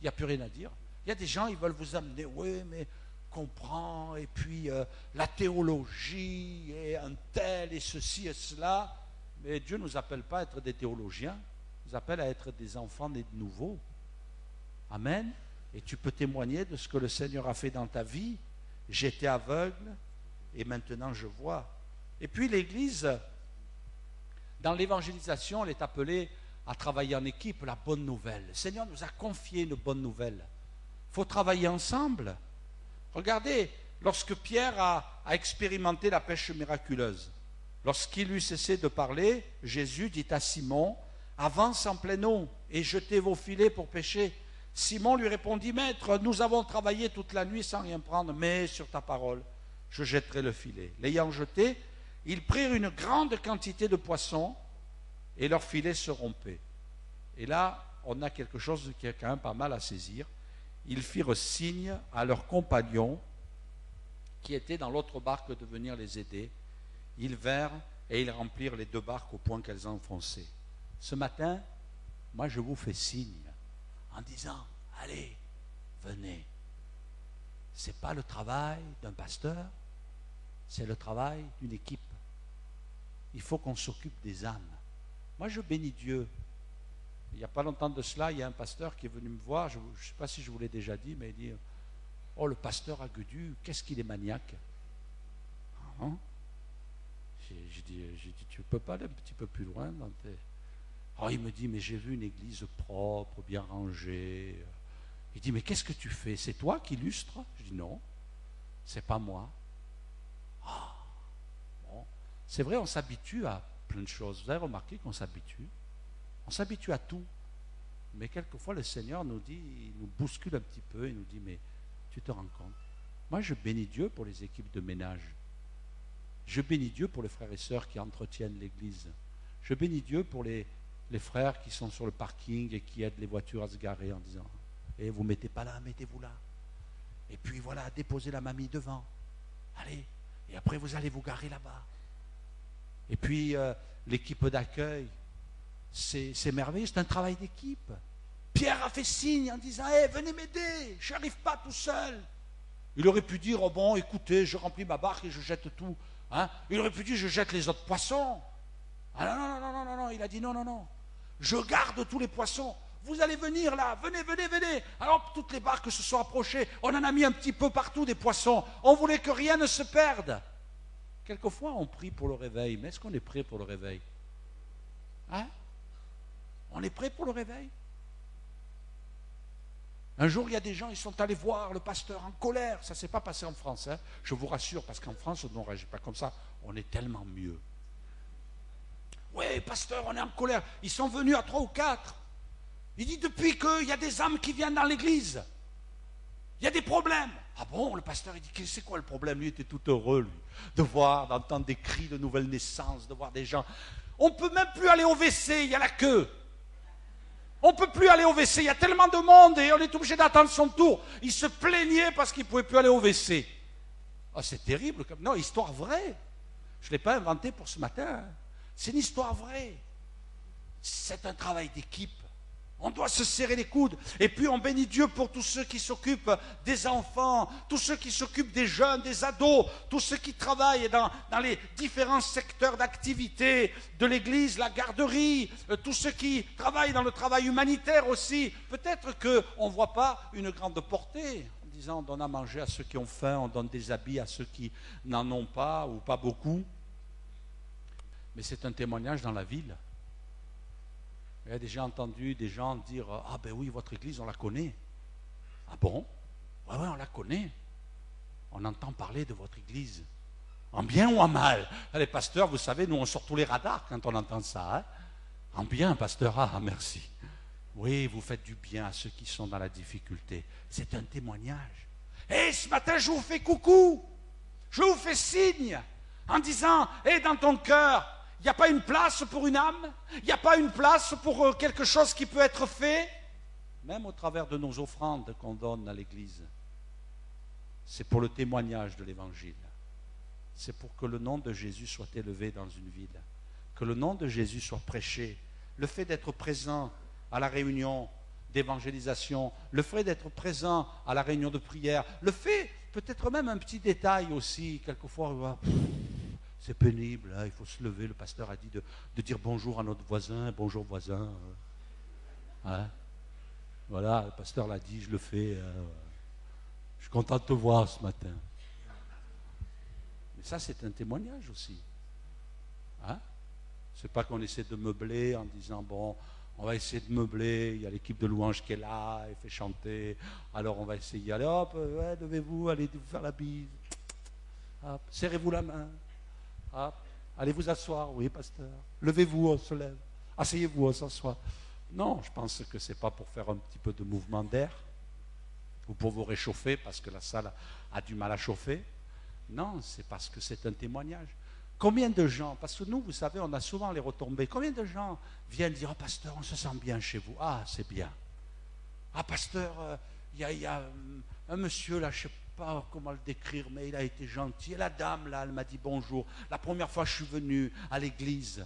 Il n'y a plus rien à dire. Il y a des gens, ils veulent vous amener, oui, mais comprends, et puis la théologie, et un tel, et ceci et cela. Mais Dieu ne nous appelle pas à être des théologiens, il nous appelle à être des enfants nés de nouveau. Amen. Et tu peux témoigner de ce que le Seigneur a fait dans ta vie. J'étais aveugle, et maintenant je vois. Et puis l'Église, dans l'évangélisation, elle est appelée à travailler en équipe, la bonne nouvelle. Le Seigneur nous a confié une bonne nouvelle. Il faut travailler ensemble. Regardez, lorsque Pierre a expérimenté la pêche miraculeuse, lorsqu'il eut cessé de parler, Jésus dit à Simon, « Avance en pleine eau et jetez vos filets pour pêcher. » Simon lui répondit, « Maître, nous avons travaillé toute la nuit sans rien prendre, mais sur ta parole, je jetterai le filet. » L'ayant jeté, ils prirent une grande quantité de poissons et leur filet se rompait. Et là, on a quelque chose qui est quand même pas mal à saisir. Ils firent signe à leurs compagnons qui étaient dans l'autre barque de venir les aider. Ils vinrent et ils remplirent les 2 barques au point qu'elles enfonçaient. Ce matin, moi je vous fais signe en disant, allez, venez. Ce n'est pas le travail d'un pasteur, c'est le travail d'une équipe. il faut qu'on s'occupe des âmes. Moi, je bénis Dieu. Il n'y a pas longtemps de cela, il y a un pasteur qui est venu me voir, je ne sais pas si je vous l'ai déjà dit, mais il dit, oh, le pasteur Agudu, qu'est-ce qu'il est maniaque. Hein? J'ai dit, tu ne peux pas aller un petit peu plus loin dans tes... Oh, il me dit, mais j'ai vu une église propre, bien rangée. Il dit, mais qu'est-ce que tu fais? C'est toi qui illustres? Je dis, non, c'est pas moi. Oh, bon. C'est vrai, on s'habitue à plein de choses. Vous avez remarqué qu'on s'habitue? On s'habitue à tout. Mais quelquefois, le Seigneur nous dit, il nous bouscule un petit peu, il nous dit, mais tu te rends compte? Moi, je bénis Dieu pour les équipes de ménage. Je bénis Dieu pour les frères et sœurs qui entretiennent l'église. Je bénis Dieu pour les frères qui sont sur le parking et qui aident les voitures à se garer en disant, eh, vous ne mettez pas là, mettez-vous là. Et puis voilà, déposez la mamie devant. Allez, et après vous allez vous garer là-bas. Et puis l'équipe d'accueil, c'est merveilleux, c'est un travail d'équipe. Pierre a fait signe en disant, eh, venez m'aider, je n'arrive pas tout seul. Il aurait pu dire, oh bon, écoutez, je remplis ma barque et je jette tout. Hein? Il aurait pu dire, je jette les autres poissons. Ah non, il a dit, non, je garde tous les poissons. Vous allez venir là, venez. Alors toutes les barques se sont approchées, on en a mis un petit peu partout des poissons. On voulait que rien ne se perde. Quelquefois on prie pour le réveil, mais est-ce qu'on est prêt pour le réveil? Hein? On est prêt pour le réveil? Un jour, il y a des gens, ils sont allés voir le pasteur en colère. Ça ne s'est pas passé en France, hein. Je vous rassure, parce qu'en France, on ne réagit pas comme ça. On est tellement mieux. Oui, pasteur, on est en colère. Ils sont venus à 3 ou 4. Il dit, depuis qu'il y a des âmes qui viennent dans l'église, il y a des problèmes. Ah bon, le pasteur, il dit, c'est quoi le problème? Lui était tout heureux, lui, de voir, d'entendre des cris de nouvelle naissance, de voir des gens. On ne peut même plus aller au WC, il y a la queue. On ne peut plus aller au WC, il y a tellement de monde et on est obligé d'attendre son tour. Il se plaignait parce qu'il ne pouvait plus aller au WC. Oh, c'est terrible. Non, histoire vraie. Je ne l'ai pas inventée pour ce matin. C'est une histoire vraie. C'est un travail d'équipe. On doit se serrer les coudes. Et puis on bénit Dieu pour tous ceux qui s'occupent des enfants, tous ceux qui s'occupent des jeunes, des ados, tous ceux qui travaillent dans les différents secteurs d'activité de l'église, la garderie, tous ceux qui travaillent dans le travail humanitaire aussi. Peut-être qu'on ne voit pas une grande portée. En disant on donne à manger à ceux qui ont faim, on donne des habits à ceux qui n'en ont pas ou pas beaucoup. Mais c'est un témoignage dans la ville. J'ai déjà entendu des gens dire « Ah ben oui, votre église, on la connaît. » Ah bon? Oui, on la connaît. On entend parler de votre église. En bien ou en mal? Les pasteurs, vous savez, nous on sort tous les radars quand on entend ça. Hein? En bien, pasteur, ah merci. Oui, vous faites du bien à ceux qui sont dans la difficulté. C'est un témoignage. Et ce matin, je vous fais coucou. Je vous fais signe en disant « Et dans ton cœur, il n'y a pas une place pour une âme? Il n'y a pas une place pour quelque chose qui peut être fait? » Même au travers de nos offrandes qu'on donne à l'Église, c'est pour le témoignage de l'Évangile. C'est pour que le nom de Jésus soit élevé dans une ville, que le nom de Jésus soit prêché. Le fait d'être présent à la réunion d'évangélisation, le fait d'être présent à la réunion de prière, le fait, peut-être même un petit détail aussi, quelquefois... C'est pénible, hein, il faut se lever. Le pasteur a dit de dire bonjour à notre voisin. Bonjour voisin. Hein? Voilà, le pasteur l'a dit, je le fais. Je suis content de te voir ce matin. Mais ça, c'est un témoignage aussi. Hein? C'est pas qu'on essaie de meubler en disant, bon, on va essayer de meubler, il y a l'équipe de louange qui est là, elle fait chanter, alors on va essayer, allez hop, ouais, levez-vous, allez vous faire la bise. Hop, serrez-vous la main. Ah, allez vous asseoir, oui, pasteur. Levez-vous, on se lève. Asseyez-vous, on s'assoit. Non, je pense que ce n'est pas pour faire un petit peu de mouvement d'air ou pour vous réchauffer parce que la salle a du mal à chauffer. Non, c'est parce que c'est un témoignage. Combien de gens, parce que nous, vous savez, on a souvent les retombées, combien de gens viennent dire « Ah, pasteur, on se sent bien chez vous. » Ah, c'est bien. « Ah, pasteur, il y a un monsieur là, je ne sais pas comment le décrire, mais il a été gentil. Et la dame, là, elle m'a dit bonjour. La première fois que je suis venu à l'église. »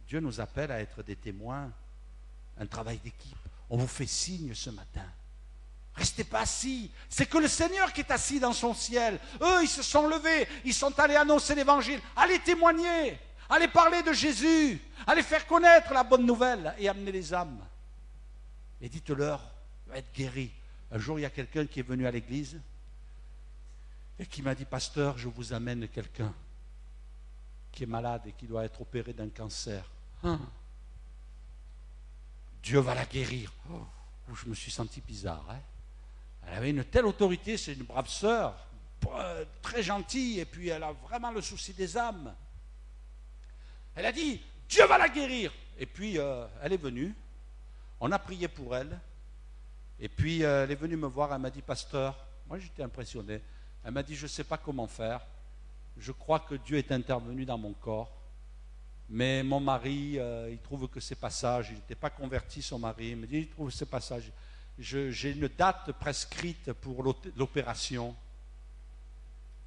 Dieu nous appelle à être des témoins, un travail d'équipe. On vous fait signe ce matin. Restez pas assis. C'est que le Seigneur qui est assis dans son ciel. Eux, ils se sont levés. Ils sont allés annoncer l'évangile. Allez témoigner. Allez parler de Jésus. Allez faire connaître la bonne nouvelle et amener les âmes. Et dites-leur, va être guéri. Un jour, il y a quelqu'un qui est venu à l'église et qui m'a dit, pasteur, je vous amène quelqu'un qui est malade et qui doit être opéré d'un cancer. Dieu va la guérir. Je me suis senti bizarre. Elle avait une telle autorité, c'est une brave sœur, très gentille, et puis elle a vraiment le souci des âmes. Elle a dit, Dieu va la guérir. Et puis elle est venue, on a prié pour elle, et puis elle est venue me voir, elle m'a dit, pasteur, moi j'étais impressionné, elle m'a dit, je ne sais pas comment faire, je crois que Dieu est intervenu dans mon corps, mais mon mari, il trouve que c'est pas sage, il n'était pas converti son mari, il me dit, il trouve que c'est pas sage. J'ai une date prescrite pour l'opération.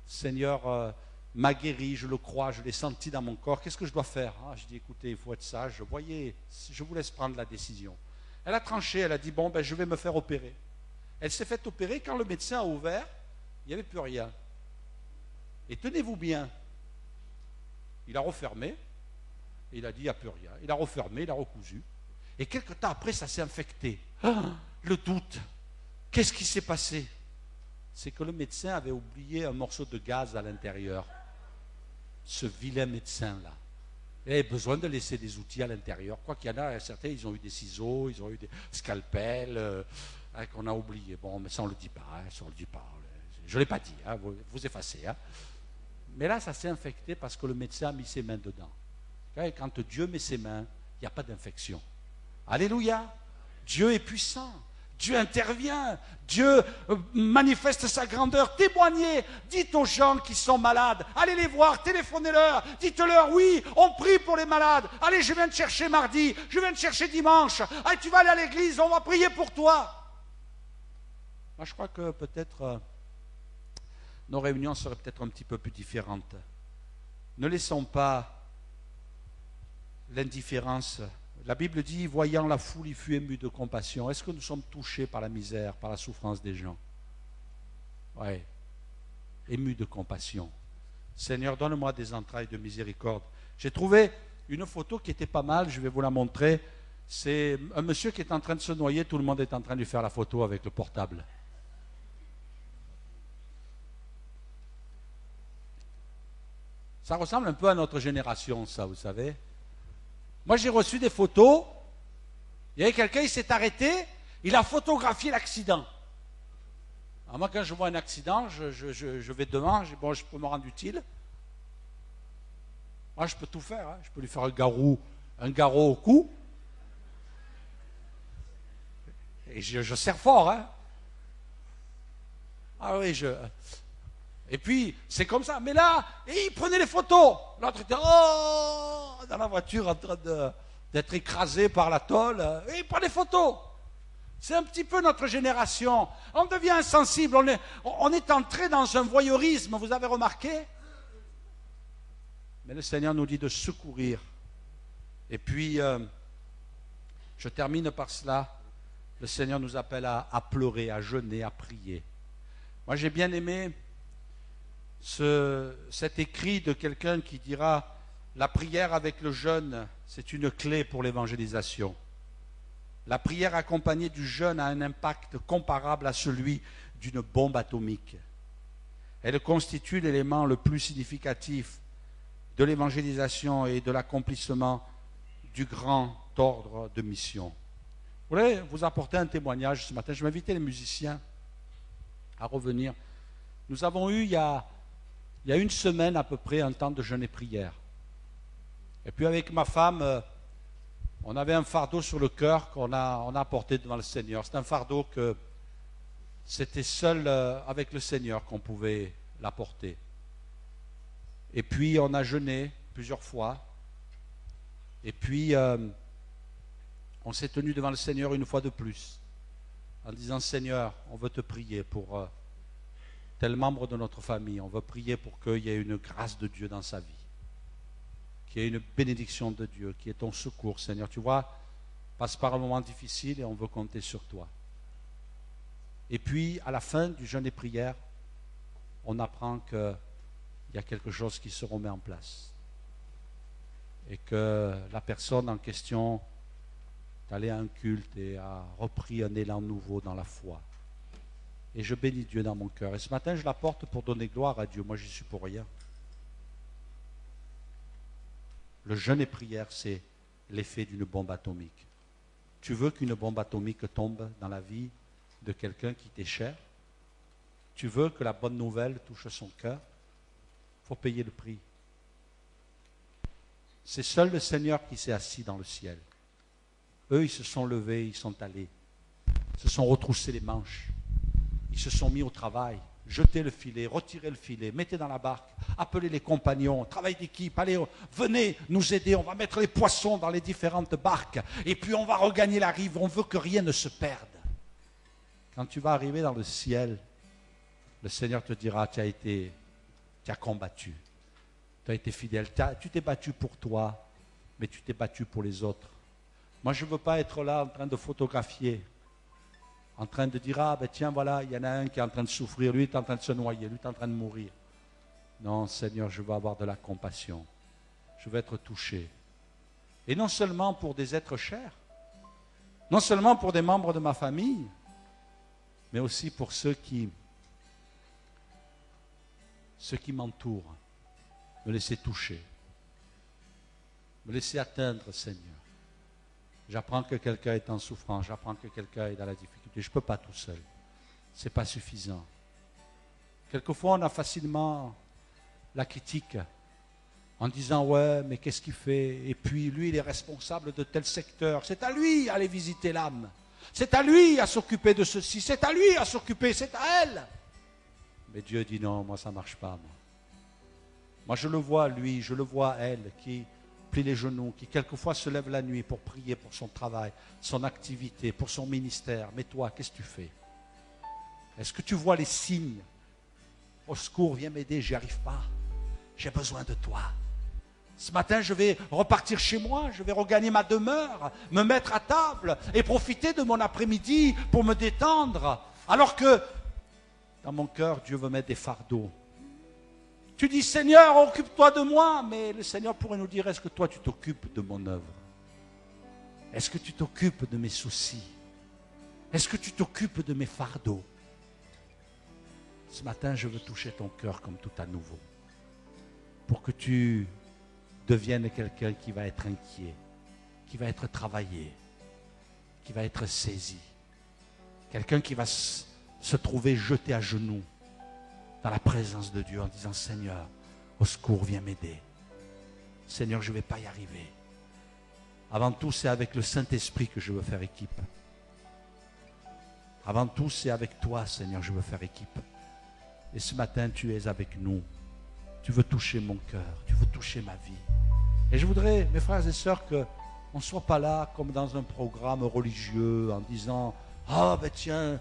Seigneur m'a guéri, je le crois, je l'ai senti dans mon corps. Qu'est-ce que je dois faire? Je dis, écoutez, il faut être sage. Voyez, je vous laisse prendre la décision. Elle a tranché, elle a dit, bon, ben, je vais me faire opérer. Elle s'est fait opérer. Quand le médecin a ouvert, il n'y avait plus rien. Et tenez-vous bien, il a refermé, et il a dit, il n'y a plus rien. Il a refermé, il a recousu. Et quelque temps après, ça s'est infecté. Le doute. Qu'est-ce qui s'est passé? C'est que le médecin avait oublié un morceau de gaz à l'intérieur. Ce vilain médecin-là. Il avait besoin de laisser des outils à l'intérieur. Quoi qu'il y en a, certains, ils ont eu des ciseaux, ils ont eu des scalpels, qu'on a oublié. Bon, mais ça, on ne le dit pas. Ça, on le dit pas. Je ne l'ai pas dit. Vous effacez. Mais là, ça s'est infecté parce que le médecin a mis ses mains dedans. Quand Dieu met ses mains, il n'y a pas d'infection. Alléluia. Dieu est puissant. Dieu intervient, Dieu manifeste sa grandeur. Témoignez, dites aux gens qui sont malades, allez les voir, téléphonez-leur, dites-leur oui, on prie pour les malades. Allez, je viens te chercher mardi, je viens te chercher dimanche. Allez, tu vas aller à l'église, on va prier pour toi. Moi, je crois que peut-être nos réunions seraient peut-être un petit peu plus différentes. Ne laissons pas l'indifférence. La Bible dit, voyant la foule, il fut ému de compassion. Est-ce que nous sommes touchés par la misère, par la souffrance des gens? Oui, ému de compassion. Seigneur, donne-moi des entrailles de miséricorde. J'ai trouvé une photo qui était pas mal, je vais vous la montrer. C'est un monsieur qui est en train de se noyer, tout le monde est en train de lui faire la photo avec le portable. Ça ressemble un peu à notre génération, ça, vous savez. Moi, j'ai reçu des photos. Il y avait quelqu'un, il s'est arrêté, il a photographié l'accident. Alors moi, quand je vois un accident, je vais devant, je dis, bon, je peux me rendre utile. Moi, je peux tout faire. Je peux lui faire un garrot au cou. Et je serre fort. Ah oui, Et puis, c'est comme ça. Mais là, il prenait les photos. L'autre était dans la voiture en train d'être écrasé par la tôle. Et il prend des photos. C'est un petit peu notre génération. On devient insensible. On est entré dans un voyeurisme, vous avez remarqué? Mais le Seigneur nous dit de secourir. Et puis, je termine par cela. Le Seigneur nous appelle à pleurer, à jeûner, à prier. Moi, j'ai bien aimé cet écrit de quelqu'un qui dira la prière avec le jeûne, c'est une clé pour l'évangélisation. La prière accompagnée du jeûne a un impact comparable à celui d'une bombe atomique. Elle constitue l'élément le plus significatif de l'évangélisation et de l'accomplissement du grand ordre de mission. Je voulais vous apporter un témoignage ce matin. Je vais inviter les musiciens à revenir. Nous avons eu il y a une semaine à peu près un temps de jeûne et prière. Et puis avec ma femme, on avait un fardeau sur le cœur qu'on a apporté devant le Seigneur. C'est un fardeau que c'était seul avec le Seigneur qu'on pouvait l'apporter. Et puis on a jeûné plusieurs fois. Et puis on s'est tenu devant le Seigneur une fois de plus, en disant, Seigneur, on veut te prier pour tel membre de notre famille. On veut prier pour qu'il y ait une grâce de Dieu dans sa vie, qu'il y ait une bénédiction de Dieu, qu'il y ait ton secours, Seigneur. Tu vois, passe par un moment difficile et on veut compter sur toi. Et puis, à la fin du jeûne et prière, on apprend qu'il y a quelque chose qui se remet en place. et que la personne en question est allée à un culte et a repris un élan nouveau dans la foi. Et je bénis Dieu dans mon cœur. Et ce matin, je l'apporte pour donner gloire à Dieu. Moi, j'y suis pour rien. Le jeûne et prière, c'est l'effet d'une bombe atomique. Tu veux qu'une bombe atomique tombe dans la vie de quelqu'un qui t'est cher? Tu veux que la bonne nouvelle touche son cœur? Il faut payer le prix. C'est seul le Seigneur qui s'est assis dans le ciel. Eux, ils se sont levés, ils sont allés, se sont retroussés les manches. Ils se sont mis au travail, jetez le filet, retirez le filet, mettez dans la barque, appelez les compagnons, travail d'équipe, allez, venez nous aider, on va mettre les poissons dans les différentes barques, et puis on va regagner la rive, on veut que rien ne se perde. Quand tu vas arriver dans le ciel, le Seigneur te dira, tu as combattu, tu as été fidèle, tu t'es battu pour toi, mais tu t'es battu pour les autres. Moi, je ne veux pas être là en train de photographier, en train de dire, ah ben tiens, voilà, il y en a un qui est en train de souffrir, lui est en train de se noyer, lui est en train de mourir. Non, Seigneur, je veux avoir de la compassion. Je veux être touché. Et non seulement pour des êtres chers, non seulement pour des membres de ma famille, mais aussi pour ceux qui m'entourent. Me laisser toucher. Me laisser atteindre, Seigneur. J'apprends que quelqu'un est en souffrance, j'apprends que quelqu'un est dans la difficulté. Je ne peux pas tout seul. Ce n'est pas suffisant. Quelquefois, on a facilement la critique en disant « Ouais, mais qu'est-ce qu'il fait? Et puis, lui, il est responsable de tel secteur. C'est à lui d'aller visiter l'âme. C'est à lui à s'occuper de ceci. C'est à lui à s'occuper. C'est à elle. » Mais Dieu dit « Non, moi, ça ne marche pas. Moi, je le vois, lui, je le vois, elle, qui plie les genoux, qui quelquefois se lève la nuit pour prier pour son travail, son activité, pour son ministère. Mais toi, qu'est-ce que tu fais? Est-ce que tu vois les signes? Au secours, viens m'aider, j'y arrive pas. J'ai besoin de toi. Ce matin, je vais repartir chez moi, je vais regagner ma demeure, me mettre à table et profiter de mon après-midi pour me détendre. Alors que dans mon cœur, Dieu veut mettre des fardeaux. Tu dis, Seigneur, occupe-toi de moi. Mais le Seigneur pourrait nous dire, est-ce que toi, tu t'occupes de mon œuvre? Est-ce que tu t'occupes de mes soucis? Est-ce que tu t'occupes de mes fardeaux? Ce matin, je veux toucher ton cœur comme tout à nouveau. Pour que tu deviennes quelqu'un qui va être inquiet, qui va être travaillé, qui va être saisi. Quelqu'un qui va se trouver jeté à genoux dans la présence de Dieu en disant, Seigneur, au secours, viens m'aider. Seigneur, je ne vais pas y arriver. Avant tout, c'est avec le Saint-Esprit que je veux faire équipe. Avant tout, c'est avec toi, Seigneur, je veux faire équipe. Et ce matin, tu es avec nous. Tu veux toucher mon cœur, tu veux toucher ma vie. Et je voudrais, mes frères et sœurs, qu'on ne soit pas là comme dans un programme religieux en disant, ah ben tiens,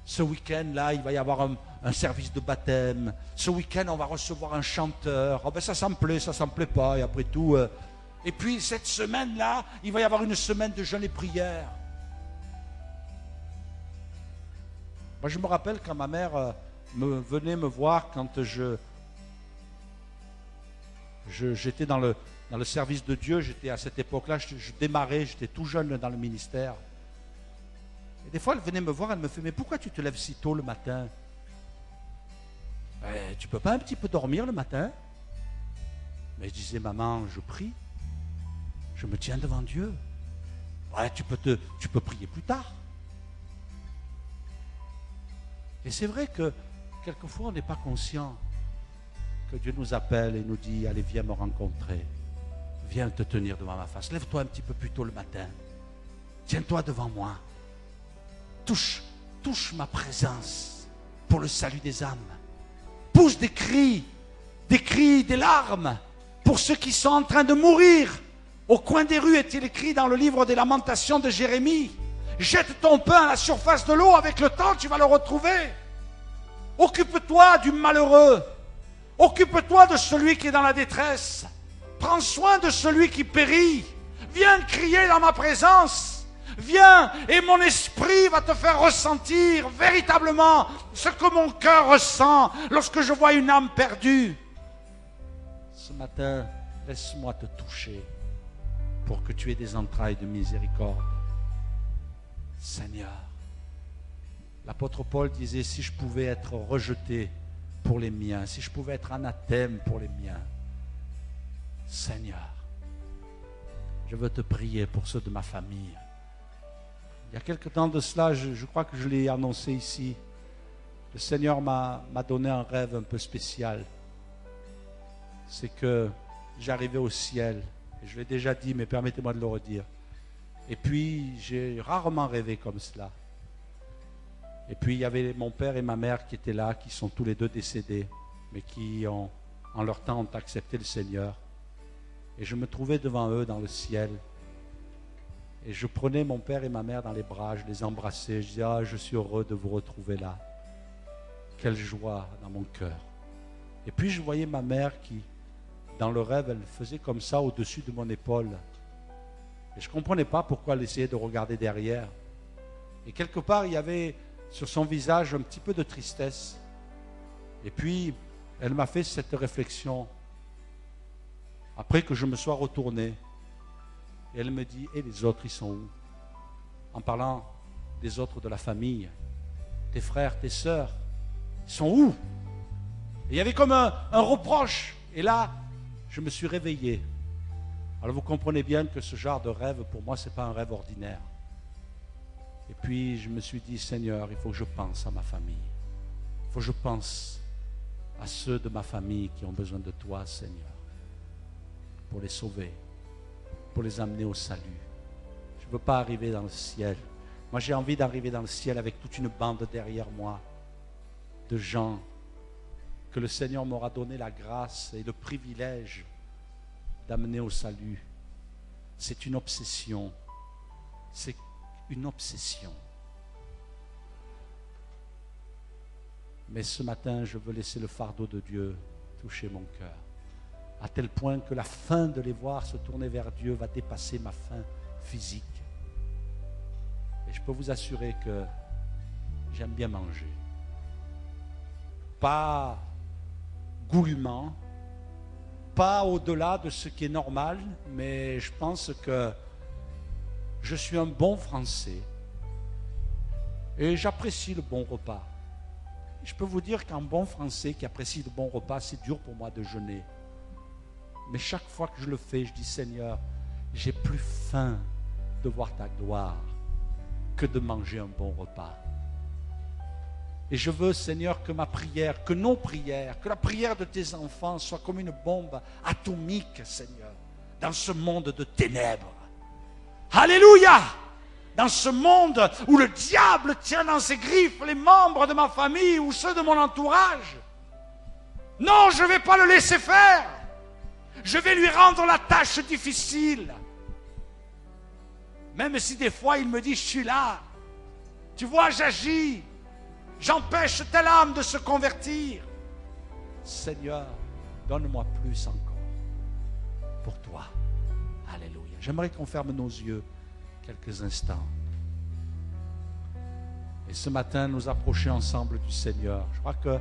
ce week-end-là, il va y avoir un service de baptême. Ce week-end, on va recevoir un chanteur. Oh ben ça me plaît, ça me plaît pas. Et après tout, et puis cette semaine-là, il va y avoir une semaine de jeûne et prière. Moi, je me rappelle quand ma mère venait me voir quand j'étais dans le service de Dieu. J'étais à cette époque-là, je démarrais, j'étais tout jeune dans le ministère. Et des fois, elle venait me voir, elle me fait, mais pourquoi tu te lèves si tôt le matin? Ben, tu ne peux pas un petit peu dormir le matin? Mais je disais, maman, je prie. Je me tiens devant Dieu. Ouais, tu peux prier plus tard. Et c'est vrai que quelquefois, on n'est pas conscient que Dieu nous appelle et nous dit, allez, viens me rencontrer. Viens te tenir devant ma face. Lève-toi un petit peu plus tôt le matin. Tiens-toi devant moi. Touche ma présence pour le salut des âmes. Pousse des cris, des larmes pour ceux qui sont en train de mourir. Au coin des rues est-il écrit dans le livre des Lamentations de Jérémie. Jette ton pain à la surface de l'eau, avec le temps tu vas le retrouver. Occupe-toi du malheureux. Occupe-toi de celui qui est dans la détresse. Prends soin de celui qui périt. Viens crier dans ma présence. Viens et mon esprit va te faire ressentir véritablement ce que mon cœur ressent lorsque je vois une âme perdue. Ce matin, laisse-moi te toucher. pour que tu aies des entrailles de miséricorde. Seigneur, l'apôtre Paul disait, si je pouvais être rejeté pour les miens, si je pouvais être anathème pour les miens, Seigneur, je veux te prier pour ceux de ma famille. Il y a quelque temps de cela, je crois que je l'ai annoncé ici, le Seigneur m'a donné un rêve un peu spécial. C'est que j'arrivais au ciel, et je l'ai déjà dit, mais permettez-moi de le redire. Et puis, j'ai rarement rêvé comme cela. Et puis, il y avait mon père et ma mère qui étaient là, qui sont tous les deux décédés, mais qui, en leur temps, ont accepté le Seigneur. Et je me trouvais devant eux dans le ciel. Et je prenais mon père et ma mère dans les bras, je les embrassais. Je disais, ah, je suis heureux de vous retrouver là. Quelle joie dans mon cœur. Et puis, je voyais ma mère qui, dans le rêve, elle faisait comme ça au-dessus de mon épaule. Et je ne comprenais pas pourquoi elle essayait de regarder derrière. Et quelque part, il y avait sur son visage un petit peu de tristesse. Et puis, elle m'a fait cette réflexion. Après que je me sois retourné, et elle me dit, et les autres, ils sont où? En parlant des autres de la famille, tes frères, tes sœurs, ils sont où? Et il y avait comme un reproche. Et là, je me suis réveillé. Alors vous comprenez bien que ce genre de rêve, pour moi, ce n'est pas un rêve ordinaire. Et puis je me suis dit, Seigneur, il faut que je pense à ma famille. Il faut que je pense à ceux de ma famille qui ont besoin de toi, Seigneur, pour les sauver, pour les amener au salut. Je ne veux pas arriver dans le ciel. Moi, j'ai envie d'arriver dans le ciel avec toute une bande derrière moi de gens que le Seigneur m'aura donné la grâce et le privilège d'amener au salut. C'est une obsession. C'est une obsession. Mais ce matin, je veux laisser le fardeau de Dieu toucher mon cœur, à tel point que la faim de les voir se tourner vers Dieu va dépasser ma faim physique. Et je peux vous assurer que j'aime bien manger. Pas goulûment, pas au-delà de ce qui est normal, mais je pense que je suis un bon Français et j'apprécie le bon repas. Je peux vous dire qu'un bon Français qui apprécie le bon repas, c'est dur pour moi de jeûner. Mais chaque fois que je le fais, je dis, Seigneur, j'ai plus faim de voir ta gloire que de manger un bon repas. Et je veux, Seigneur, que ma prière, que nos prières, que la prière de tes enfants soit comme une bombe atomique, Seigneur, dans ce monde de ténèbres. Alléluia! Dans ce monde où le diable tient dans ses griffes les membres de ma famille ou ceux de mon entourage. Non, je ne vais pas le laisser faire. Je vais lui rendre la tâche difficile. Même si des fois il me dit, je suis là. Tu vois, j'agis. J'empêche telle âme de se convertir. Seigneur, donne-moi plus encore pour toi. Alléluia. J'aimerais qu'on ferme nos yeux quelques instants. Et ce matin, nous approcher ensemble du Seigneur. Je crois que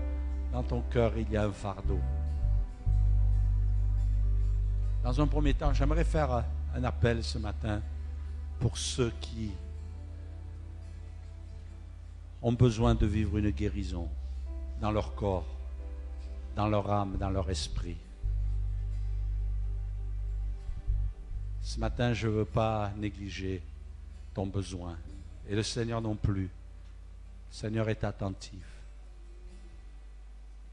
dans ton cœur, il y a un fardeau. Dans un premier temps, j'aimerais faire un appel ce matin pour ceux qui ont besoin de vivre une guérison dans leur corps, dans leur âme, dans leur esprit. Ce matin, je ne veux pas négliger ton besoin. Et le Seigneur non plus. Le Seigneur est attentif.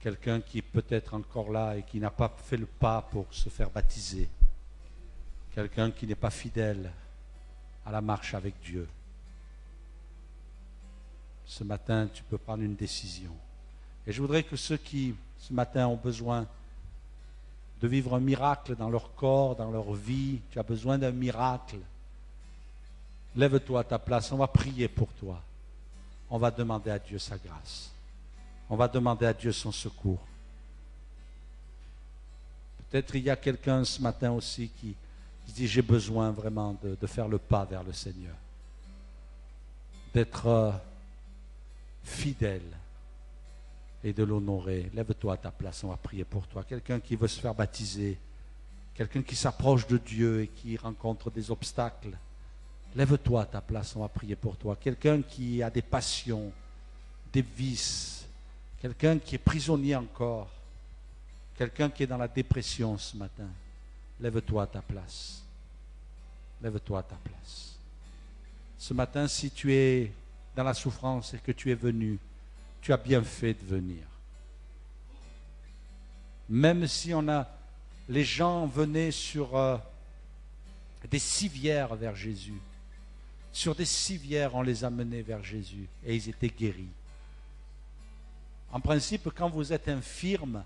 Quelqu'un qui est peut-être encore là et qui n'a pas fait le pas pour se faire baptiser. Quelqu'un qui n'est pas fidèle à la marche avec Dieu. Ce matin, tu peux prendre une décision. Et je voudrais que ceux qui, ce matin, ont besoin de vivre un miracle dans leur corps, dans leur vie, tu as besoin d'un miracle, lève-toi à ta place, on va prier pour toi. On va demander à Dieu sa grâce. On va demander à Dieu son secours. Peut-être il y a quelqu'un ce matin aussi qui se dit, j'ai besoin vraiment de faire le pas vers le Seigneur. D'être fidèle et de l'honorer. Lève-toi à ta place, on va prier pour toi. Quelqu'un qui veut se faire baptiser, quelqu'un qui s'approche de Dieu et qui rencontre des obstacles. Lève-toi à ta place, on va prier pour toi. Quelqu'un qui a des passions, des vices, quelqu'un qui est prisonnier encore, quelqu'un qui est dans la dépression ce matin. Lève-toi à ta place. Lève-toi à ta place. Ce matin, si tu es dans la souffrance et que tu es venu, tu as bien fait de venir. Même si les gens venaient sur des civières vers Jésus. Sur des civières, on les amenait vers Jésus et ils étaient guéris. En principe, quand vous êtes infirme,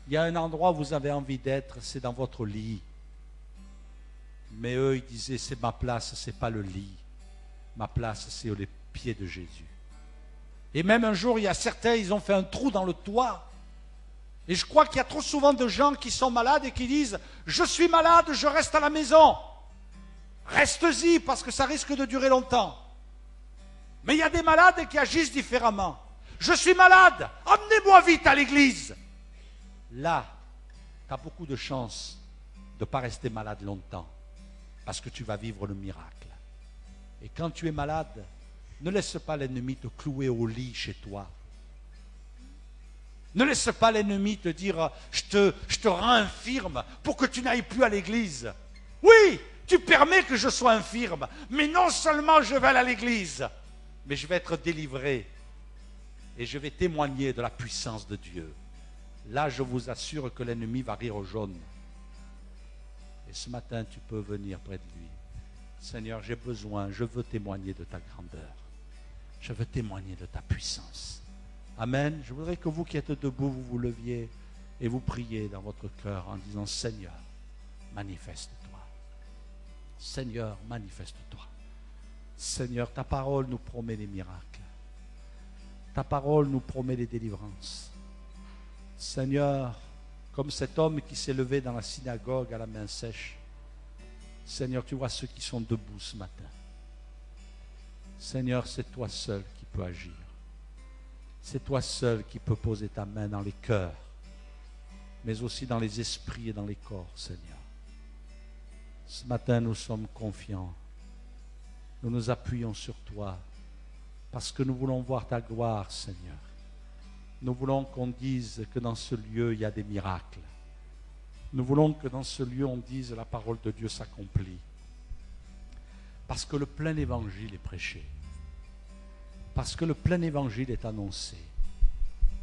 il y a un endroit où vous avez envie d'être, c'est dans votre lit. Mais eux, ils disaient, c'est ma place, c'est pas le lit. Ma place, c'est aux pieds de Jésus. Et même un jour, il y a certains, ils ont fait un trou dans le toit. Et je crois qu'il y a trop souvent de gens qui sont malades et qui disent, je suis malade, je reste à la maison. Reste-y parce que ça risque de durer longtemps. Mais il y a des malades qui agissent différemment. Je suis malade, emmenez-moi vite à l'église. Là, tu as beaucoup de chances de ne pas rester malade longtemps parce que tu vas vivre le miracle. Et quand tu es malade, ne laisse pas l'ennemi te clouer au lit chez toi. Ne laisse pas l'ennemi te dire je te rends infirme pour que tu n'ailles plus à l'église. Oui, tu permets que je sois infirme, mais non seulement je vais aller à l'église, mais je vais être délivré et je vais témoigner de la puissance de Dieu. Là, je vous assure que l'ennemi va rire au jaune. Et ce matin, tu peux venir près de lui. Seigneur, j'ai besoin, je veux témoigner de ta grandeur. Je veux témoigner de ta puissance. Amen. Je voudrais que vous qui êtes debout, vous vous leviez et vous priez dans votre cœur en disant, Seigneur, manifeste-toi. Seigneur, manifeste-toi. Seigneur, ta parole nous promet des miracles. Ta parole nous promet des délivrances. Seigneur, comme cet homme qui s'est levé dans la synagogue à la main sèche, Seigneur, tu vois ceux qui sont debout ce matin. Seigneur, c'est toi seul qui peux agir. C'est toi seul qui peux poser ta main dans les cœurs, mais aussi dans les esprits et dans les corps, Seigneur. Ce matin, nous sommes confiants. Nous nous appuyons sur toi parce que nous voulons voir ta gloire, Seigneur. Nous voulons qu'on dise que dans ce lieu, il y a des miracles. Nous voulons que dans ce lieu, on dise la parole de Dieu s'accomplit. Parce que le plein évangile est prêché. Parce que le plein évangile est annoncé.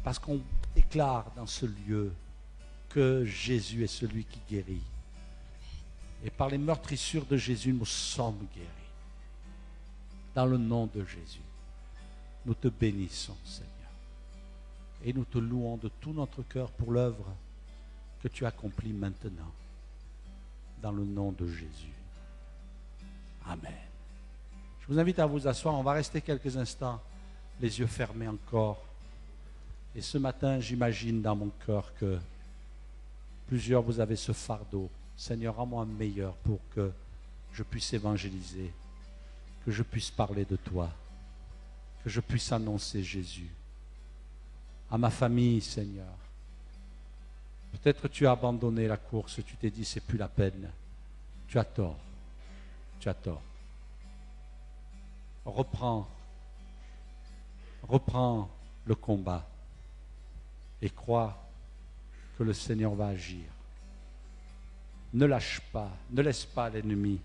Parce qu'on déclare dans ce lieu que Jésus est celui qui guérit. Et par les meurtrissures de Jésus, nous sommes guéris. Dans le nom de Jésus, nous te bénissons, Seigneur. Et nous te louons de tout notre cœur pour l'œuvre que tu accomplis maintenant. Dans le nom de Jésus. Amen. Je vous invite à vous asseoir. On va rester quelques instants, les yeux fermés encore. Et ce matin, j'imagine dans mon cœur que plusieurs, vous avez ce fardeau. Seigneur, rends-moi meilleur pour que je puisse évangéliser, que je puisse parler de toi, que je puisse annoncer Jésus. À ma famille, Seigneur. Peut-être tu as abandonné la course, tu t'es dit, c'est plus la peine. Tu as tort. Tu as tort. Reprends le combat et crois que le Seigneur va agir. Ne lâche pas, ne laisse pas l'ennemi,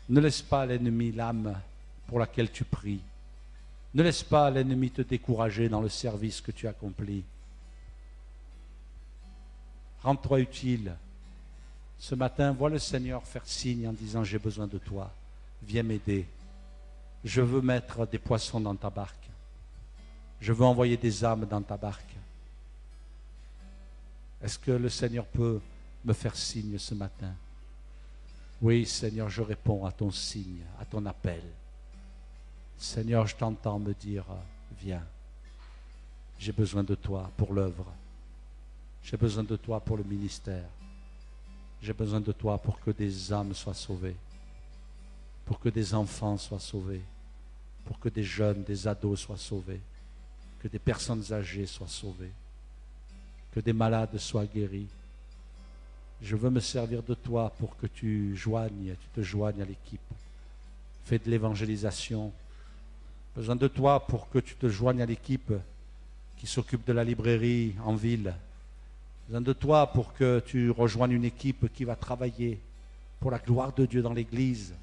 ne laisse pas l'ennemi l'âme pour laquelle tu pries. Ne laisse pas l'ennemi te décourager dans le service que tu accomplis. Rends-toi utile. Ce matin, vois le Seigneur faire signe en disant, j'ai besoin de toi, viens m'aider. Je veux mettre des poissons dans ta barque. Je veux envoyer des âmes dans ta barque. Est-ce que le Seigneur peut me faire signe ce matin? Oui, Seigneur, je réponds à ton signe, à ton appel. Seigneur, je t'entends me dire, viens. J'ai besoin de toi pour l'œuvre. J'ai besoin de toi pour le ministère. J'ai besoin de toi pour que des âmes soient sauvées, pour que des enfants soient sauvés, pour que des jeunes, des ados soient sauvés, que des personnes âgées soient sauvées, que des malades soient guéris. Je veux me servir de toi pour que tu te joignes à l'équipe. Fais de l'évangélisation. J'ai besoin de toi pour que tu te joignes à l'équipe qui s'occupe de la librairie en ville. J'ai besoin de toi pour que tu rejoignes une équipe qui va travailler pour la gloire de Dieu dans l'église.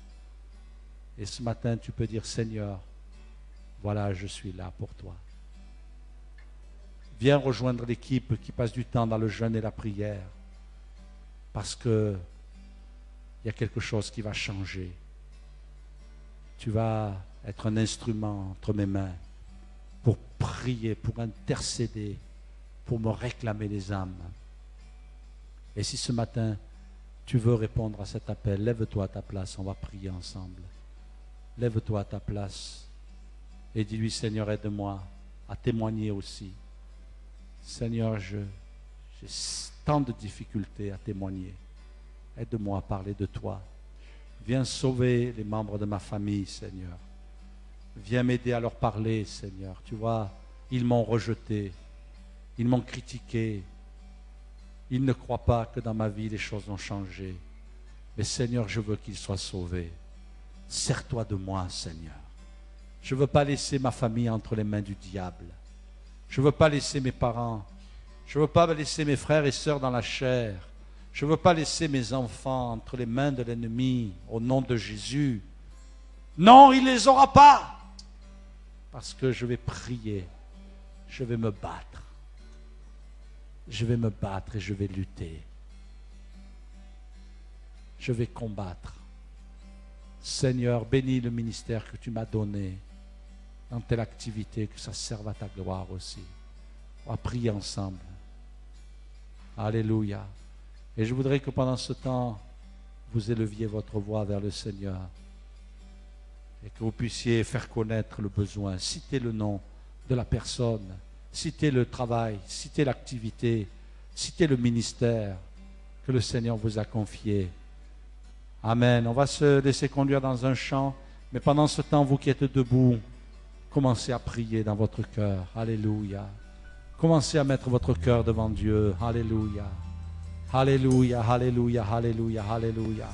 Et ce matin, tu peux dire, Seigneur, voilà, je suis là pour toi. Viens rejoindre l'équipe qui passe du temps dans le jeûne et la prière. Parce que il y a quelque chose qui va changer. Tu vas être un instrument entre mes mains pour prier, pour intercéder, pour me réclamer les âmes. Et si ce matin, tu veux répondre à cet appel, lève-toi à ta place, on va prier ensemble. Lève-toi à ta place et dis-lui, Seigneur, aide-moi à témoigner aussi. Seigneur, j'ai tant de difficultés à témoigner. Aide-moi à parler de toi. Viens sauver les membres de ma famille, Seigneur. Viens m'aider à leur parler, Seigneur. Tu vois, ils m'ont rejeté. Ils m'ont critiqué. Ils ne croient pas que dans ma vie, les choses ont changé. Mais Seigneur, je veux qu'ils soient sauvés. Sers-toi de moi, Seigneur. Je ne veux pas laisser ma famille entre les mains du diable. Je ne veux pas laisser mes parents. Je ne veux pas laisser mes frères et sœurs dans la chair. Je ne veux pas laisser mes enfants entre les mains de l'ennemi au nom de Jésus. Non, il ne les aura pas. Parce que je vais prier. Je vais me battre. Je vais me battre et je vais lutter. Je vais combattre. Seigneur, bénis le ministère que tu m'as donné dans telle activité, que ça serve à ta gloire aussi. On va prier ensemble. Alléluia. Et je voudrais que pendant ce temps, vous éleviez votre voix vers le Seigneur et que vous puissiez faire connaître le besoin. Citez le nom de la personne, citez le travail, citez l'activité, citez le ministère que le Seigneur vous a confié. Amen. On va se laisser conduire dans un chant, mais pendant ce temps, vous qui êtes debout, commencez à prier dans votre cœur. Alléluia. Commencez à mettre votre cœur devant Dieu. Alléluia. Alléluia, alléluia, alléluia, alléluia.